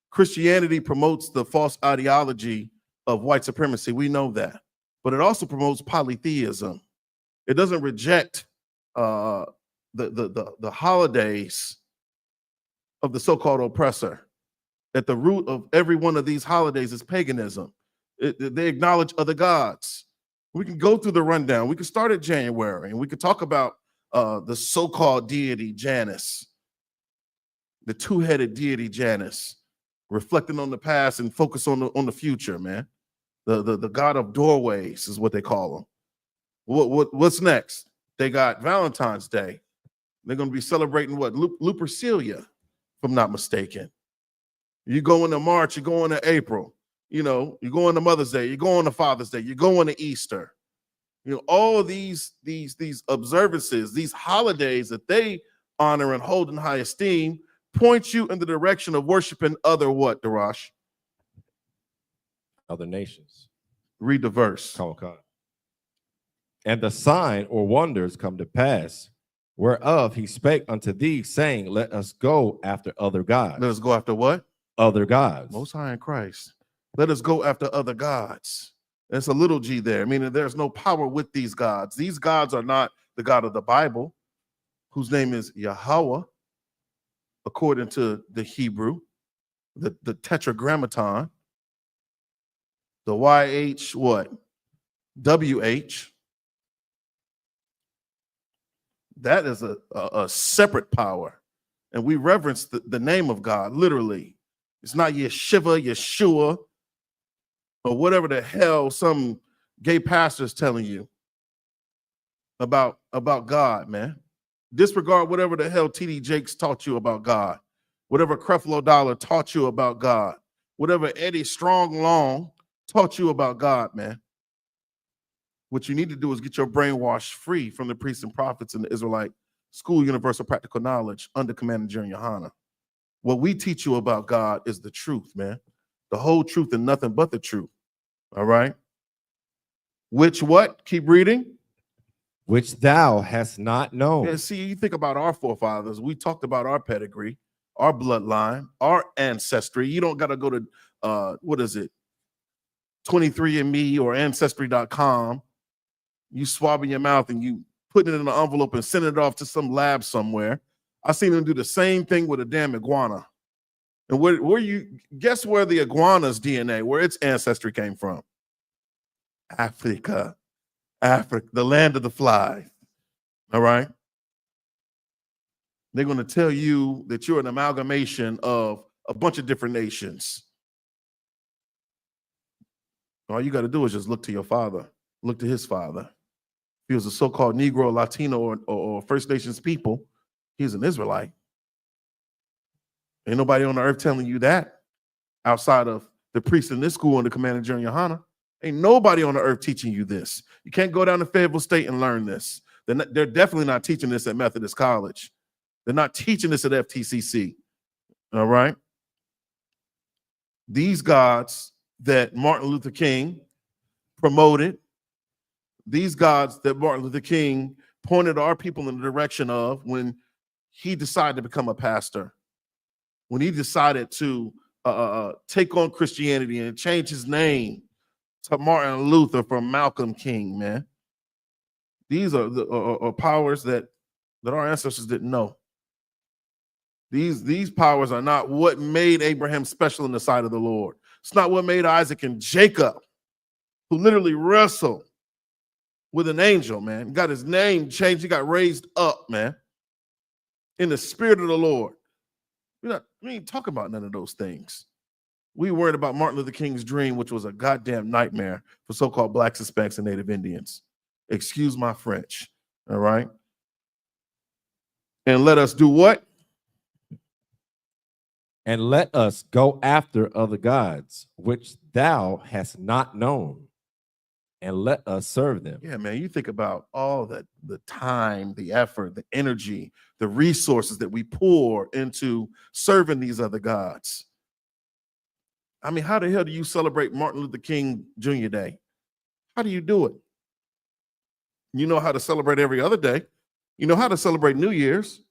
Speaker 10: Christianity promotes the false ideology of white supremacy. We know that, but it also promotes polytheism. It doesn't reject the holidays of the so-called oppressor. At the root of every one of these holidays is paganism. They acknowledge other gods. We can go through the rundown. We can start at January, and we could talk about the so-called deity Janus, the two-headed deity Janus, reflecting on the past and focus on the future, man. The god of doorways is what they call him. What's next? They got Valentine's Day. They're going to be celebrating what? Lupercalia, if I'm not mistaken. You go into March, you go into April. You know, you go into Mother's Day, you go into Father's Day, you go into Easter. You know, all these observances, these holidays that they honor and hold in high esteem, point you in the direction of worshiping other what, Darash?
Speaker 7: Other nations.
Speaker 10: Read the verse.
Speaker 7: Come on. And the sign or wonders come to pass, whereof he spake unto thee, saying, let us go after other gods.
Speaker 10: Let us go after what?
Speaker 7: Other gods.
Speaker 10: Most High in Christ. Let us go after other gods. There's a little g there, meaning there's no power with these gods. These gods are not the God of the Bible, whose name is Yahweh, according to the Hebrew, the Tetragrammaton, the YH what? WH. That is a separate power. And we reverence the name of God, literally. It's not Yeshiva, Yeshua, or whatever the hell some gay pastor's telling you about God, man. Disregard whatever the hell T.D. Jakes taught you about God, whatever Creflo Dollar taught you about God, whatever Eddie Strong Long taught you about God, man. What you need to do is get your brainwash free from the priests and prophets in the Israelite School Universal Practical Knowledge under Commander General YAHANNA. What we teach you about God is the truth, man. The whole truth and nothing but the truth. All right. Which what? Keep reading.
Speaker 7: Which thou hast not known.
Speaker 10: Yeah, see, you think about our forefathers. We talked about our pedigree, our bloodline, our ancestry. You don't got to go to, what is it? 23andMe or Ancestry.com. You swab in your mouth and you put it in an envelope and send it off to some lab somewhere. I seen them do the same thing with a damn iguana. And where you guess where the iguana's DNA, where its ancestry came from? Africa, the land of the fly. All right. They're going to tell you that you're an amalgamation of a bunch of different nations. All you got to do is just look to your father, look to his father. If he was a so-called Negro, Latino, or First Nations people, he's an Israelite. Ain't nobody on the earth telling you that outside of the priest in this school under Commander General YAHANNA. Ain't nobody on the earth teaching you this. You can't go down to Fayetteville State and learn this. They're definitely not teaching this at Methodist College. They're not teaching this at FTCC. All right? These gods that Martin Luther King promoted, these gods that Martin Luther King pointed our people in the direction of when he decided to become a pastor, when he decided to take on Christianity and change his name to Martin Luther from Malcolm King, man. These are the powers that our ancestors didn't know. These powers are not what made Abraham special in the sight of the Lord. It's not what made Isaac and Jacob, who literally wrestled with an angel, man. Got his name changed. He got raised up, man, in the spirit of the Lord. We ain't talking about none of those things. We worried about Martin Luther King's dream, which was a goddamn nightmare for so-called Blacks, Hispanics, and Native Indians. Excuse my French, all right? And let us do what?
Speaker 7: And let us go after other gods, which thou hast not known, and let us serve them.
Speaker 10: Yeah, man, you think about all the time, the effort, the energy, the resources that we pour into serving these other gods. I mean, how the hell do you celebrate Martin Luther King Jr. Day? How do you do it? You know how to celebrate every other day. You know how to celebrate New Year's.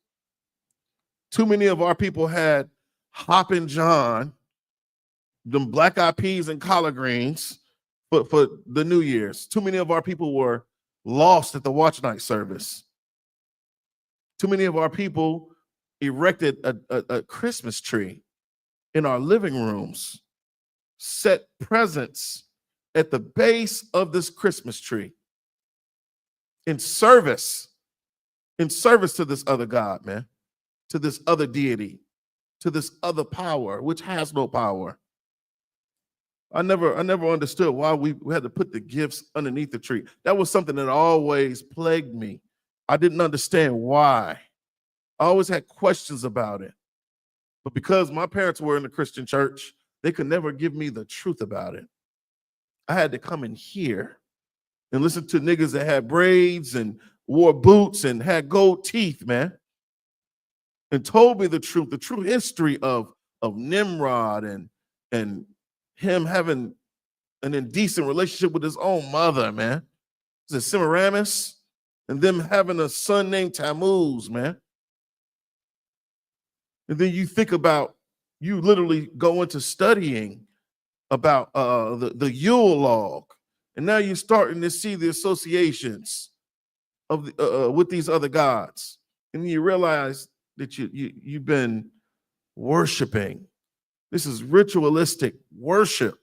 Speaker 10: Too many of our people had Hoppin' John, them black eyed peas and collard greens for the New Year's. Too many of our people were lost at the watch night service. Too many of our people erected a Christmas tree in our living rooms, set presents at the base of this Christmas tree in service to this other God, man, to this other deity, to this other power, which has no power. I never understood why we had to put the gifts underneath the tree. That was something that always plagued me. I didn't understand why. I always had questions about it. But because my parents were in the Christian church, they could never give me the truth about it. I had to come in here and listen to niggas that had braids and wore boots and had gold teeth, man, and told me the true history of Nimrod and him having an indecent relationship with his own mother, man. Is it Semiramis? And them having a son named Tammuz, man. And then you think about, you literally go into studying about the Yule log, and now you're starting to see the associations of with these other gods, and you realize that you've been worshiping. This is ritualistic worship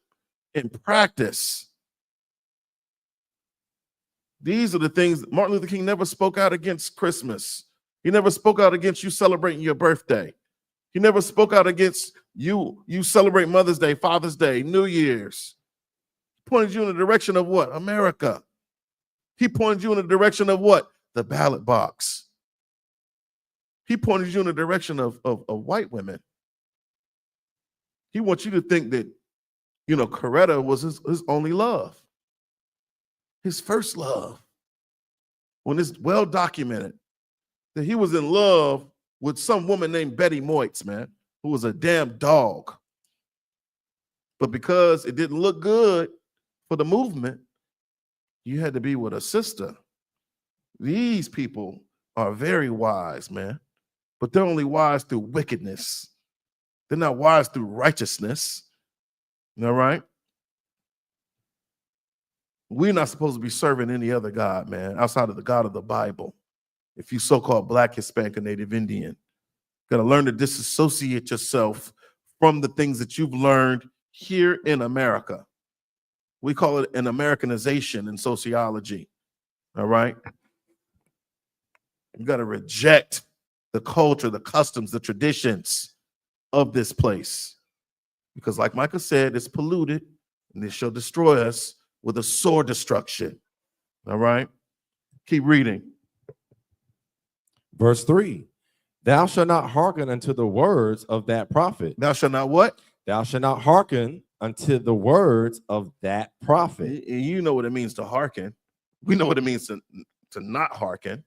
Speaker 10: in practice. These are the things. Martin Luther King never spoke out against Christmas. He never spoke out against you celebrating your birthday. He never spoke out against you celebrate Mother's Day, Father's Day, New Year's. He pointed you in the direction of what? America. He pointed you in the direction of what? The ballot box. He pointed you in the direction of white women. He wants you to think that, Coretta was his only love, his first love. When it's well documented that he was in love with some woman named Betty Moitz, man, who was a damn dog. But because it didn't look good for the movement, you had to be with a sister. These people are very wise, man, but they're only wise through wickedness. They're not wise through righteousness. All right? We're not supposed to be serving any other God, man, outside of the God of the Bible. If you so-called Black, Hispanic, or Native Indian, got to learn to disassociate yourself from the things that you've learned here in America. We call it an Americanization in sociology. All right? You got to reject the culture, the customs, the traditions of this place. Because like Micah said, it's polluted, and it shall destroy us with a sore destruction. All right? Keep reading.
Speaker 7: Verse 3, thou shalt not hearken unto the words of that prophet.
Speaker 10: Thou shalt not what?
Speaker 7: Thou shalt not hearken unto the words of that prophet.
Speaker 10: You know what it means to hearken. We know what it means to not hearken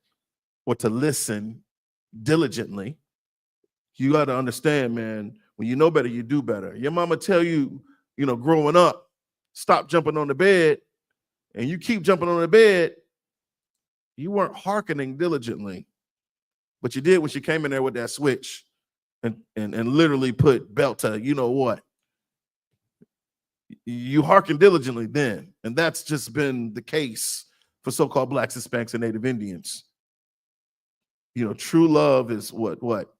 Speaker 10: or to listen diligently. You got to understand, man, when you know better, you do better. Your mama tell you, growing up, stop jumping on the bed and you keep jumping on the bed, you weren't hearkening diligently. But you did when she came in there with that switch and literally put belt to you know what. You hearken diligently then. And that's just been the case for so-called Blacks, Hispanics, and Native Indians. You know, true love is what?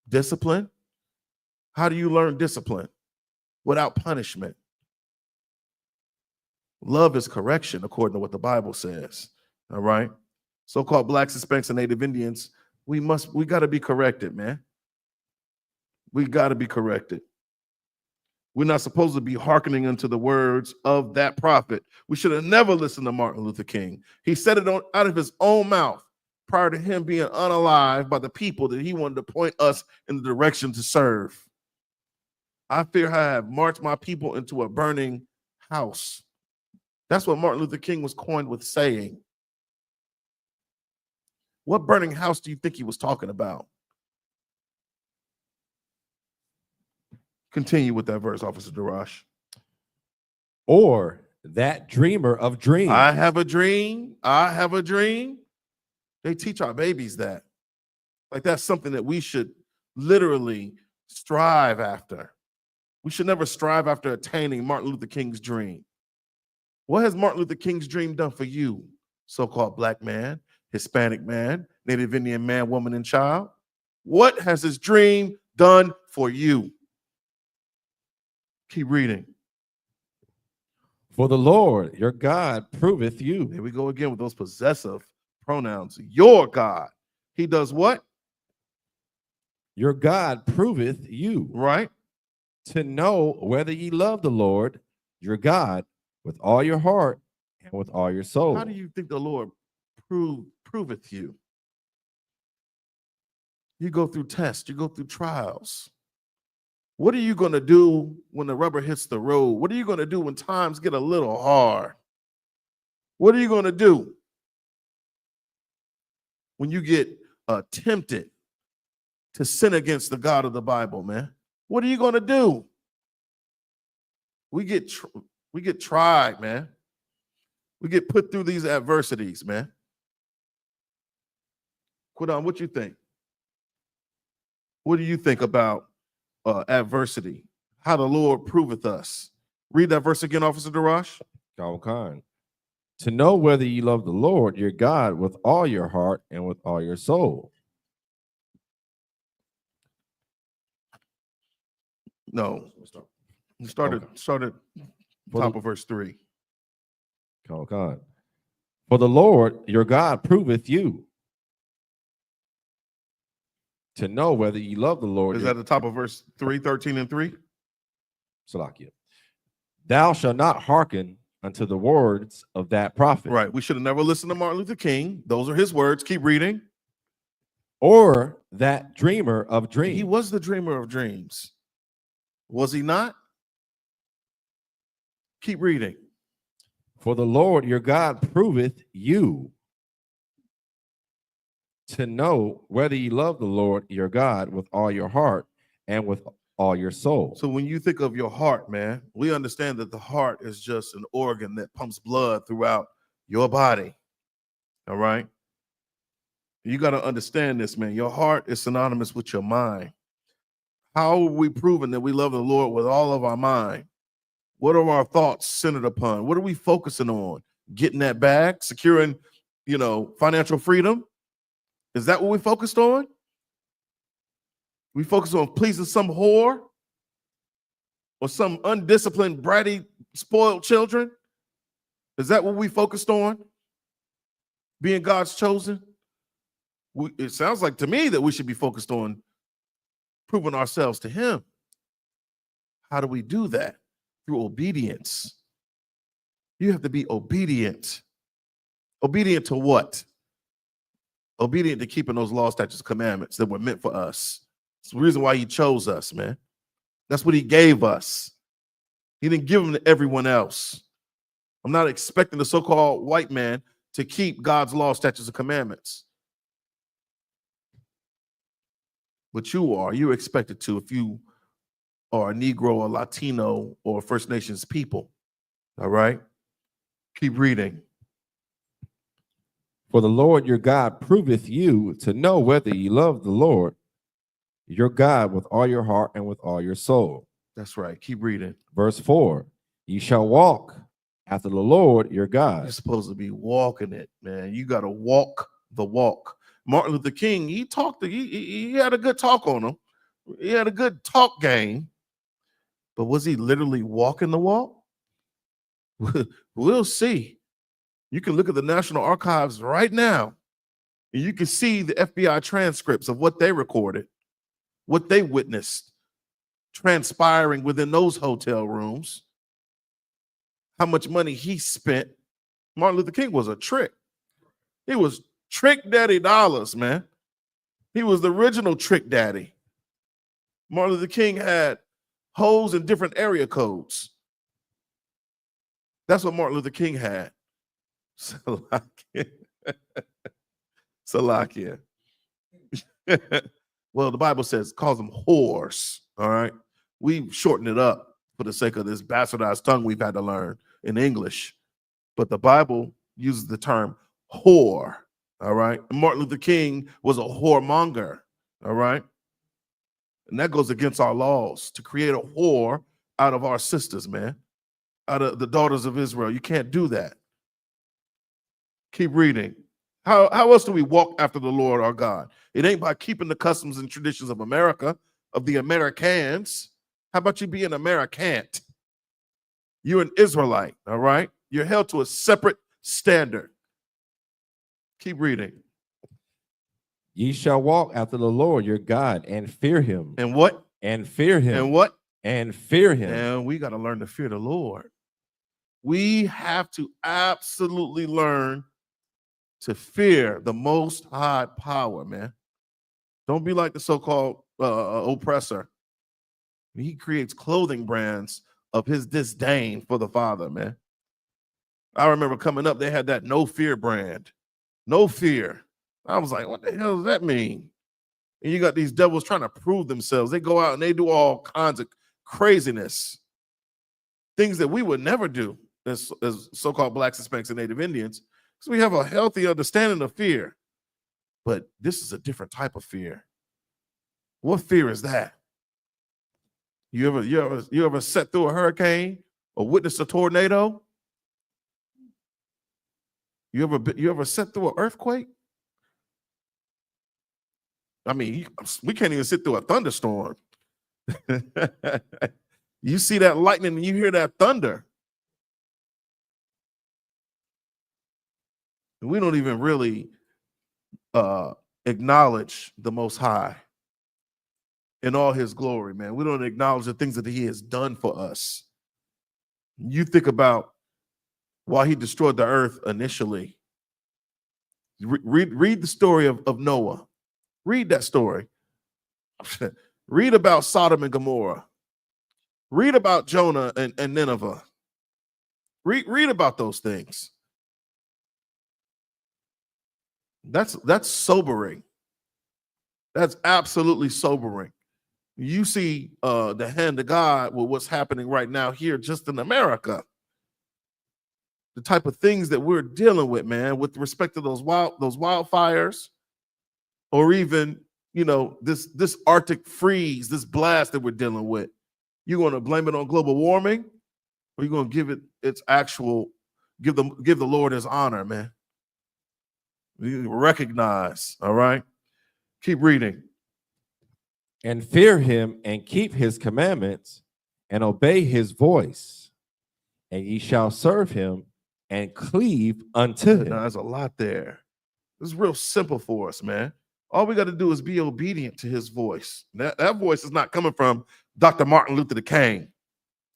Speaker 10: Discipline. How do you learn discipline? Without punishment. Love is correction, according to what the Bible says. All right. So-called Blacks, Hispanics, and Native Indians, we got to be corrected, man. We got to be corrected. We're not supposed to be hearkening unto the words of that prophet. We should have never listened to Martin Luther King. He said it out of his own mouth prior to him being unalived by the people that he wanted to point us in the direction to serve. I fear I have marched my people into a burning house. That's what Martin Luther King was coined with saying. What burning house do you think he was talking about? Continue with that verse, Officer Darash.
Speaker 7: Or that dreamer of dreams.
Speaker 10: I have a dream. I have a dream. They teach our babies that. Like that's something that we should literally strive after. We should never strive after attaining Martin Luther King's dream. What has Martin Luther King's dream done for you, so-called Black man, Hispanic man, Native Indian man, woman, and child? What has his dream done for you? Keep reading.
Speaker 7: For the Lord, your God, proveth you.
Speaker 10: There we go again with those possessive pronouns. Your God. He does what?
Speaker 7: Your God proveth you.
Speaker 10: Right.
Speaker 7: To know whether ye love the Lord, your God, with all your heart and with all your soul.
Speaker 10: How do you think the Lord proveth you? You go through tests. You go through trials. What are you going to do when the rubber hits the road? What are you going to do when times get a little hard? What are you going to do when you get tempted to sin against the God of the Bible, man? What are you going to do? We get tried, man. We get put through these adversities, man. Quidon, what you think? What do you think about adversity? How the Lord proveth us. Read that verse again, Officer Darash.
Speaker 7: Khan. To know whether you love the Lord your God with all your heart and with all your soul.
Speaker 10: No. Started top of verse 3.
Speaker 7: Khan. For the Lord your God proveth you. To know whether you love the Lord.
Speaker 10: Is that the top of verse 3, 13 and 3?
Speaker 7: Salakia. Thou shalt not hearken unto the words of that prophet.
Speaker 10: Right. We should have never listened to Martin Luther King. Those are his words. Keep reading.
Speaker 7: Or that dreamer of dreams.
Speaker 10: He was the dreamer of dreams. Was he not? Keep reading.
Speaker 7: For the Lord your God proveth you to know whether you love the Lord your God with all your heart and with all your soul.
Speaker 10: So when you think of your heart, man, we understand that the heart is just an organ that pumps blood throughout your body. All right? You got to understand this, man. Your heart is synonymous with your mind. How are we proving that we love the Lord with all of our mind? What are our thoughts centered upon? What are we focusing on? Getting that bag, securing, financial freedom? Is that what we focused on? We focus on pleasing some whore or some undisciplined, bratty, spoiled children? Is that what we focused on? Being God's chosen? It sounds like to me that we should be focused on proving ourselves to him. How do we do that? Through obedience. You have to be obedient. Obedient to what? Obedient to keeping those laws, statutes, commandments that were meant for us. It's the reason why he chose us, man. That's what he gave us. He didn't give them to everyone else. I'm not expecting the so-called white man to keep God's law, statutes, and commandments. But you are. You're expected to if you are a Negro or Latino or First Nations people. All right? Keep reading.
Speaker 7: For the Lord your God proveth you to know whether ye love the Lord your God with all your heart and with all your soul.
Speaker 10: That's right. Keep reading.
Speaker 7: Verse 4, ye shall walk after the Lord your God.
Speaker 10: You're supposed to be walking it, man. You got to walk the walk. Martin Luther King, he had a good talk on him. He had a good talk game. But was he literally walking the walk? We'll see. You can look at the National Archives right now, and you can see the FBI transcripts of what they recorded, what they witnessed, transpiring within those hotel rooms, how much money he spent. Martin Luther King was a trick. He was Trick Daddy Dollars, man. He was the original Trick Daddy. Martin Luther King had holes in different area codes. That's what Martin Luther King had. Salakia. Well, the Bible says calls them whores. All right. We've shortened it up for the sake of this bastardized tongue we've had to learn in English. But the Bible uses the term whore. All right. Martin Luther King was a whoremonger. All right. And that goes against our laws to create a whore out of our sisters, man, out of the daughters of Israel. You can't do that. Keep reading. How else do we walk after the Lord our God? It ain't by keeping the customs and traditions of America, of the Americans. How about you be an Americant? You're an Israelite, all right? You're held to a separate standard. Keep reading.
Speaker 7: Ye shall walk after the Lord your God and fear him.
Speaker 10: And what?
Speaker 7: And fear him.
Speaker 10: And what?
Speaker 7: And fear him.
Speaker 10: And we got to learn to fear the Lord. We have to absolutely learn to fear the Most High power, man. Don't be like the so-called oppressor. He creates clothing brands of his disdain for the Father, man. I remember coming up, they had that no fear brand. No fear. I was like, what the hell does that mean? And you got these devils trying to prove themselves. They go out and they do all kinds of craziness. Things that we would never do as so-called Blacks, Hispanics, and Native Indians. So we have a healthy understanding of fear. But this is a different type of fear. What fear is that? You ever sat through a hurricane or witnessed a tornado? You ever sat through an earthquake? I mean, we can't even sit through a thunderstorm. You see that lightning and you hear that thunder. And we don't even really acknowledge the Most High in all his glory, man. We don't acknowledge the things that he has done for us. You think about why he destroyed the earth initially. Read the story of Noah. Read that story. Read about Sodom and Gomorrah. Read about Jonah and Nineveh. Read about those things. That's sobering. That's absolutely sobering. You see the hand of God with what's happening right now here just in America. The type of things that we're dealing with, man, with respect to those wildfires, or even, this Arctic freeze, this blast that we're dealing with. You going to blame it on global warming, or you going to give it its actual, give the Lord his honor, man? We recognize, all right? Keep reading.
Speaker 7: And fear him and keep his commandments and obey his voice, and ye shall serve him and cleave unto him.
Speaker 10: Now, there's a lot there. This is real simple for us, man. All we got to do is be obedient to his voice. That voice is not coming from Dr. Martin Luther King.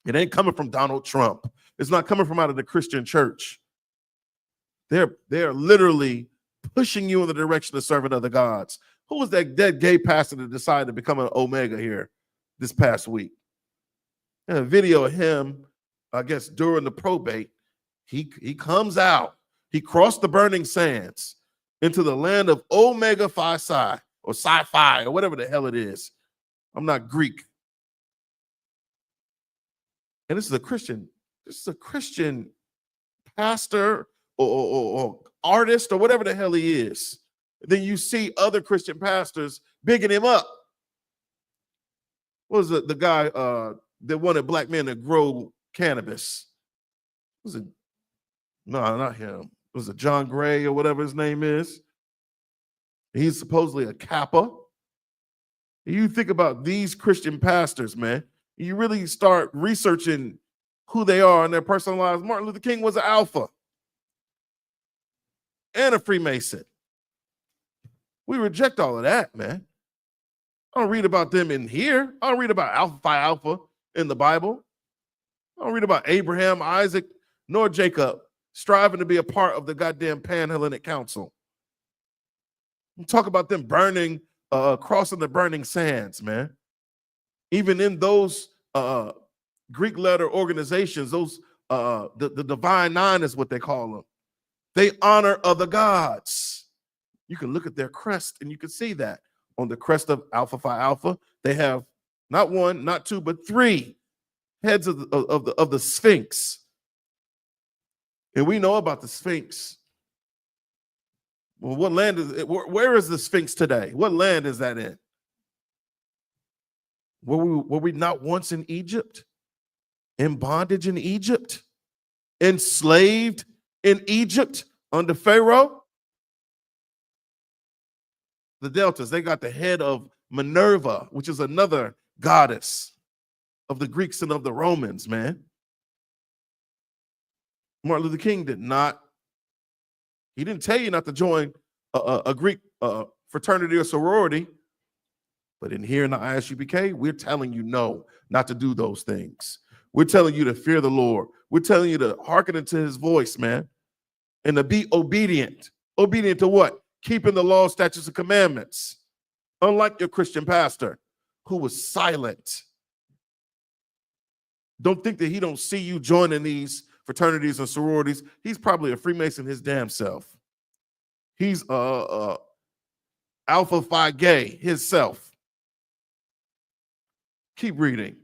Speaker 10: It ain't coming from Donald Trump. It's not coming from out of the Christian church. They're literally pushing you in the direction of serving other gods. Who was that dead gay pastor that decided to become an Omega here this past week? And a video of him, I guess, during the probate. He comes out. He crossed the burning sands into the land of Omega Phi Psi or Sci-Fi or whatever the hell it is. I'm not Greek. And this is a Christian pastor or artist or whatever the hell he is, then you see other Christian pastors bigging him up. What was it, the guy that wanted black men to grow cannabis? Was it? No, not him. Was it John Gray or whatever his name is? He's supposedly a Kappa. You think about these Christian pastors, man. You really start researching who they are and their personal lives. Martin Luther King was an Alpha and a Freemason. We reject all of that, man. I don't read about them in here. I don't read about Alpha Phi Alpha in the Bible. I don't read about Abraham, Isaac, nor Jacob striving to be a part of the goddamn Panhellenic Council. We talk about them burning, crossing the burning sands, man. Even in those Greek letter organizations, those the Divine Nine is what they call them. They honor other gods. You can look at their crest and you can see that. On the crest of Alpha Phi Alpha, they have not one, not two, but three heads of the Sphinx. And we know about the Sphinx. Well, what land is it? Where is the Sphinx today? What land is that in? Were we not once in Egypt? In bondage in Egypt? Enslaved in Egypt under Pharaoh? The Deltas, they got the head of Minerva, which is another goddess of the Greeks and of the Romans, man. Martin Luther King did not. He didn't tell you not to join a Greek fraternity or sorority. But in here in the I.S.U.P.K, we're telling you no, not to do those things. We're telling you to fear the Lord. We're telling you to hearken into his voice, man, and to be obedient. Obedient to what? Keeping the law, statutes, and commandments. Unlike your Christian pastor, who was silent. Don't think that he don't see you joining these fraternities and sororities. He's probably a Freemason his damn self. He's Alpha Phi Gay himself. Keep reading.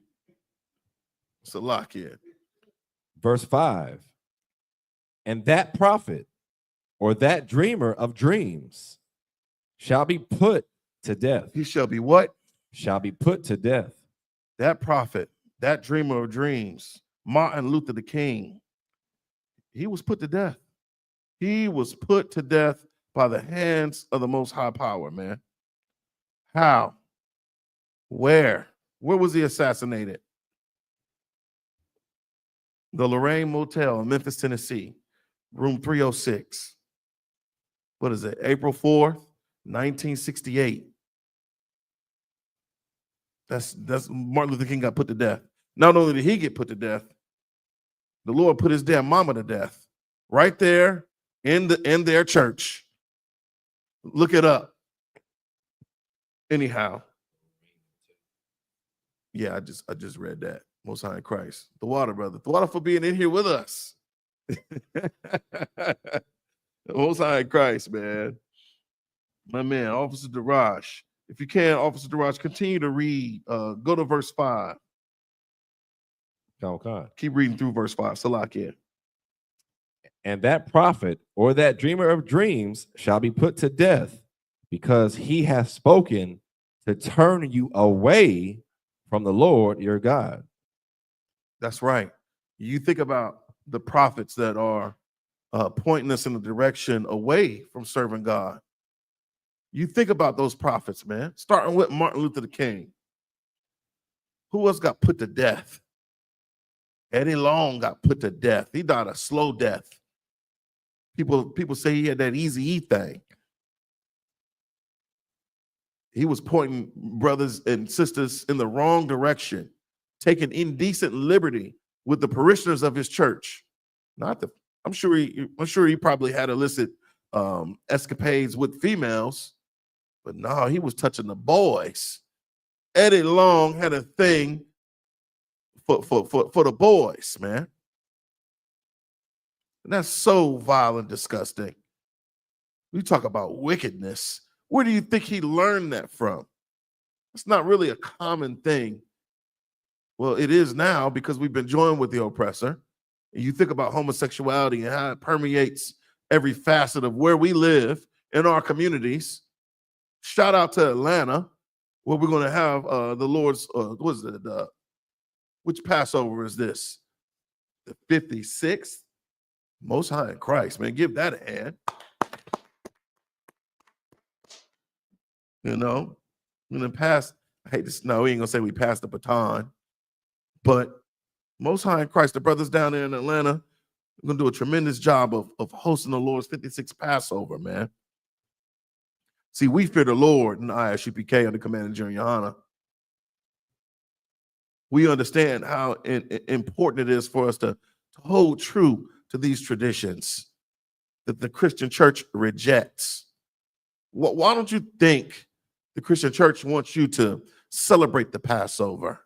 Speaker 10: It's a lock in.
Speaker 7: Verse 5. And that prophet or that dreamer of dreams shall be put to death.
Speaker 10: He shall be what?
Speaker 7: Shall be put to death.
Speaker 10: That prophet, that dreamer of dreams, Martin Luther the King, he was put to death. He was put to death by the hands of the Most High Power, man. How? Where? Where was he assassinated? The Lorraine Motel in Memphis, Tennessee, room 306. What is it? April 4th, 1968. That's Martin Luther King got put to death. Not only did he get put to death, the Lord put his damn mama to death right there in their church. Look it up. Anyhow. Yeah, I just read that. Most High in Christ. The water, brother. The water for being in here with us. Most High in Christ, man. My man, Officer Daraj. If you can, Officer Daraj, continue to read. Go to verse 5.
Speaker 7: Okay.
Speaker 10: Keep reading through verse 5. Salakia.
Speaker 7: And that prophet or that dreamer of dreams shall be put to death, because he hath spoken to turn you away from the Lord your God.
Speaker 10: That's right. You think about the prophets that are pointing us in the direction away from serving God. You think about those prophets, man, starting with Martin Luther King. Who else got put to death? Eddie Long got put to death. He died a slow death. People say he had that Easy-E thing. He was pointing brothers and sisters in the wrong direction, taking indecent liberty with the parishioners of his church. I'm sure he probably had illicit escapades with females, but no, he was touching the boys. Eddie Long had a thing for the boys, man. And that's so vile and disgusting. We talk about wickedness. Where do you think he learned that from? It's not really a common thing. Well, it is now, because we've been joined with the oppressor. You think about homosexuality and how it permeates every facet of where we live in our communities. Shout out to Atlanta, where we're going to have the Lord's, what's it, which Passover is this? The 56th? Most High in Christ, man. Give that a hand. You know, in the past, I hate this. No, we ain't going to say we passed the baton, but Most High in Christ, the brothers down there in Atlanta, we're going to do a tremendous job of hosting the Lord's 56th Passover, man. See, we fear the Lord in I.S.U.P.K under command of General YAHANNA. We understand how important it is for us to hold true to these traditions that the Christian church rejects. Why don't you think the Christian church wants you to celebrate the Passover?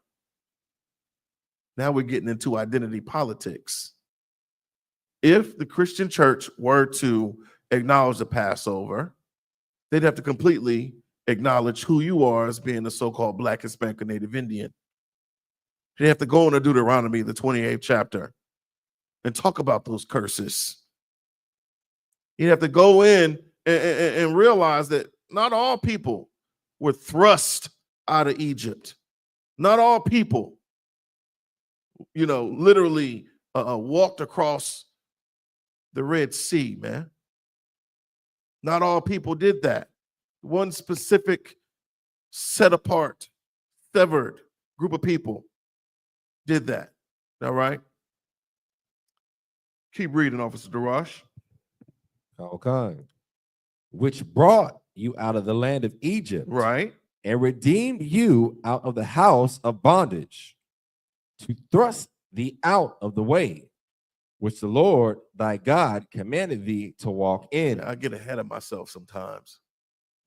Speaker 10: Now we're getting into identity politics. If the Christian church were to acknowledge the Passover, they'd have to completely acknowledge who you are as being a so-called Black, Hispanic, or Native Indian. They have to go into Deuteronomy, the 28th chapter, and talk about those curses. You have to go in and realize that not all people were thrust out of Egypt. Not all people, literally walked across the Red Sea, man. Not all people did that. One specific, set apart, severed group of people did that. All right? Keep reading, Officer Darash.
Speaker 7: Okay. Which brought you out of the land of Egypt.
Speaker 10: Right.
Speaker 7: And redeemed you out of the house of bondage, to thrust thee out of the way, which the Lord thy God commanded thee to walk in.
Speaker 10: I get ahead of myself sometimes.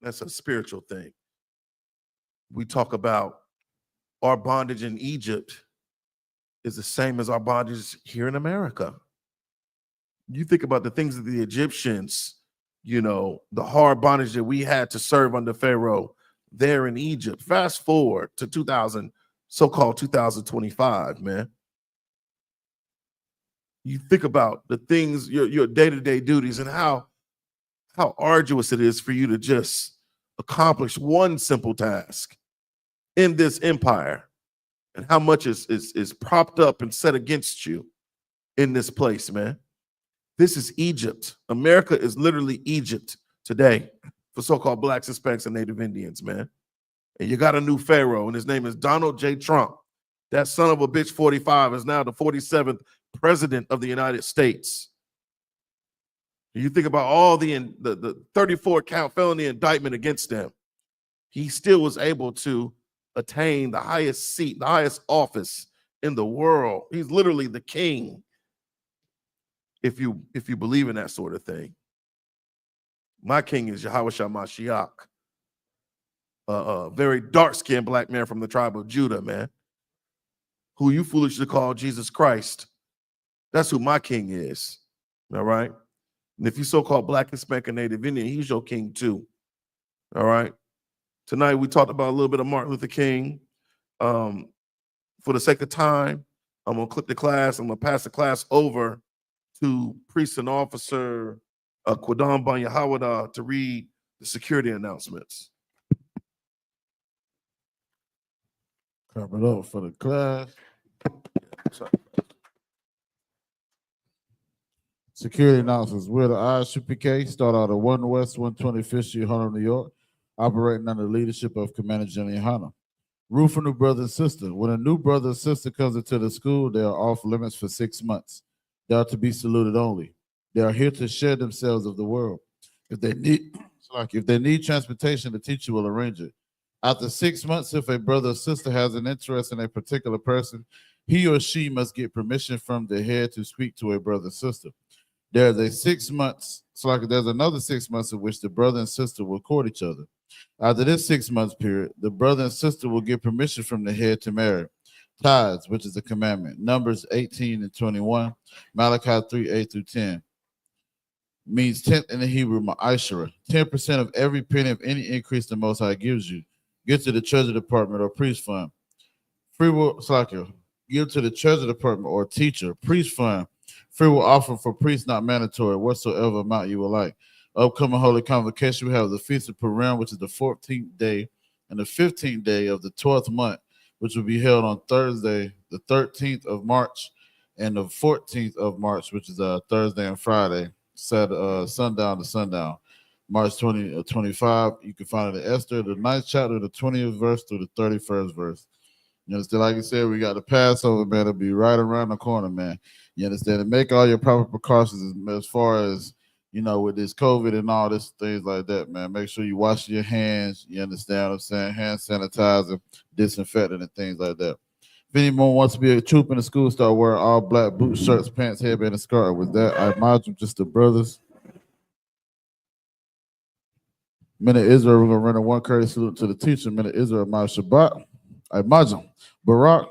Speaker 10: That's a spiritual thing. We talk about our bondage in Egypt is the same as our bondage here in America. You think about the things that the Egyptians, the hard bondage that we had to serve under Pharaoh there in Egypt. Fast forward to 2025, man. You think about the things, your day-to-day duties, and how arduous it is for you to just accomplish one simple task in this empire, and how much is propped up and set against you in this place, man. This is Egypt. America is literally Egypt today for so-called Blacks, Hispanics, and Native Indians, man. And you got a new Pharaoh, and his name is Donald J. Trump. That son of a bitch 45 is now the 47th president of the United States. You think about all the 34 count felony indictment against him. He still was able to attain the highest seat, the highest office in the world. He's literally the king. If you believe in that sort of thing. My king is YAHANNA, a very dark-skinned black man from the tribe of Judah, man, who you foolishly call Jesus Christ. That's who my king is, all right? And if you so-called Black, Hispanic, and Native Indian, he's your king too, all right? Tonight we talked about a little bit of Martin Luther King. For the sake of time, I'm going to clip the class. I'm going to pass the class over to Priest and Officer Quadam Banyahawada to read the security announcements.
Speaker 8: Cover it up for the class.
Speaker 10: Sorry.
Speaker 8: Security announcements. We're the I.S.U.P.K, start out at 1 West 125th Street, Harlem, New York, operating under the leadership of Commander General YAHANNA. Rule for new brother and sister. When a new brother or sister comes into the school, they are off limits for 6 months. They are to be saluted only. They are here to share themselves of the world. If they need transportation, the teacher will arrange it. After 6 months, if a brother or sister has an interest in a particular person, he or she must get permission from the head to speak to a brother or sister. There's another 6 months in which the brother and sister will court each other. After this 6 months period, the brother and sister will get permission from the head to marry. Tithes, which is a commandment. Numbers 18 and 21, Malachi 3, 8 through 10. Means tenth in the Hebrew, ma'ashara. 10% of every penny of any increase the Most High gives you. Give to the treasury department or priest fund. Free will, give to the treasury department or teacher, priest fund, Free will offer for priests, not mandatory, whatsoever amount you would like. Upcoming Holy Convocation, we have the Feast of Purim, which is the 14th day and the 15th day of the 12th month, which will be held on Thursday, the 13th of March, and the 14th of March, which is Thursday and Friday, sundown to sundown. March 25, you can find it in Esther, the 9th chapter, the 20th verse through the 31st verse. You understand? Like I said, we got the Passover, man. It'll be right around the corner, man. You understand? And make all your proper precautions as far as, you know, with this COVID and all this things like that, man. Make sure you wash your hands. You understand what I'm saying? Hand sanitizer, disinfectant, and things like that. If anyone wants to be a troop in the school, start wearing all black boots, shirts, pants, headband, and scarf. With that, I imagine just the brothers. Men of Israel, we're going to render one courteous salute to the teacher. Men of Israel, my Shabbat. I imagine. Barak.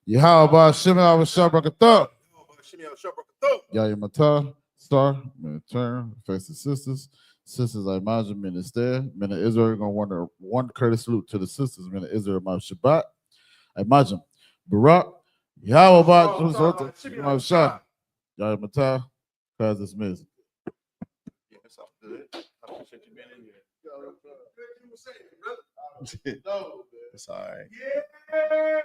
Speaker 8: Yahweh, Shimon, Shabbat, Yahya Matah, Star, men turn, face the sisters. Sisters, I imagine, men is there. Men of Israel, we're going to render one courteous salute to the sisters. Men of Israel, my Shabbat. I imagine. Barak. Yahweh, Shimon, Yahya Matah, class dismissed.
Speaker 10: Yeah, it's all good. I appreciate you being in here. It's all right.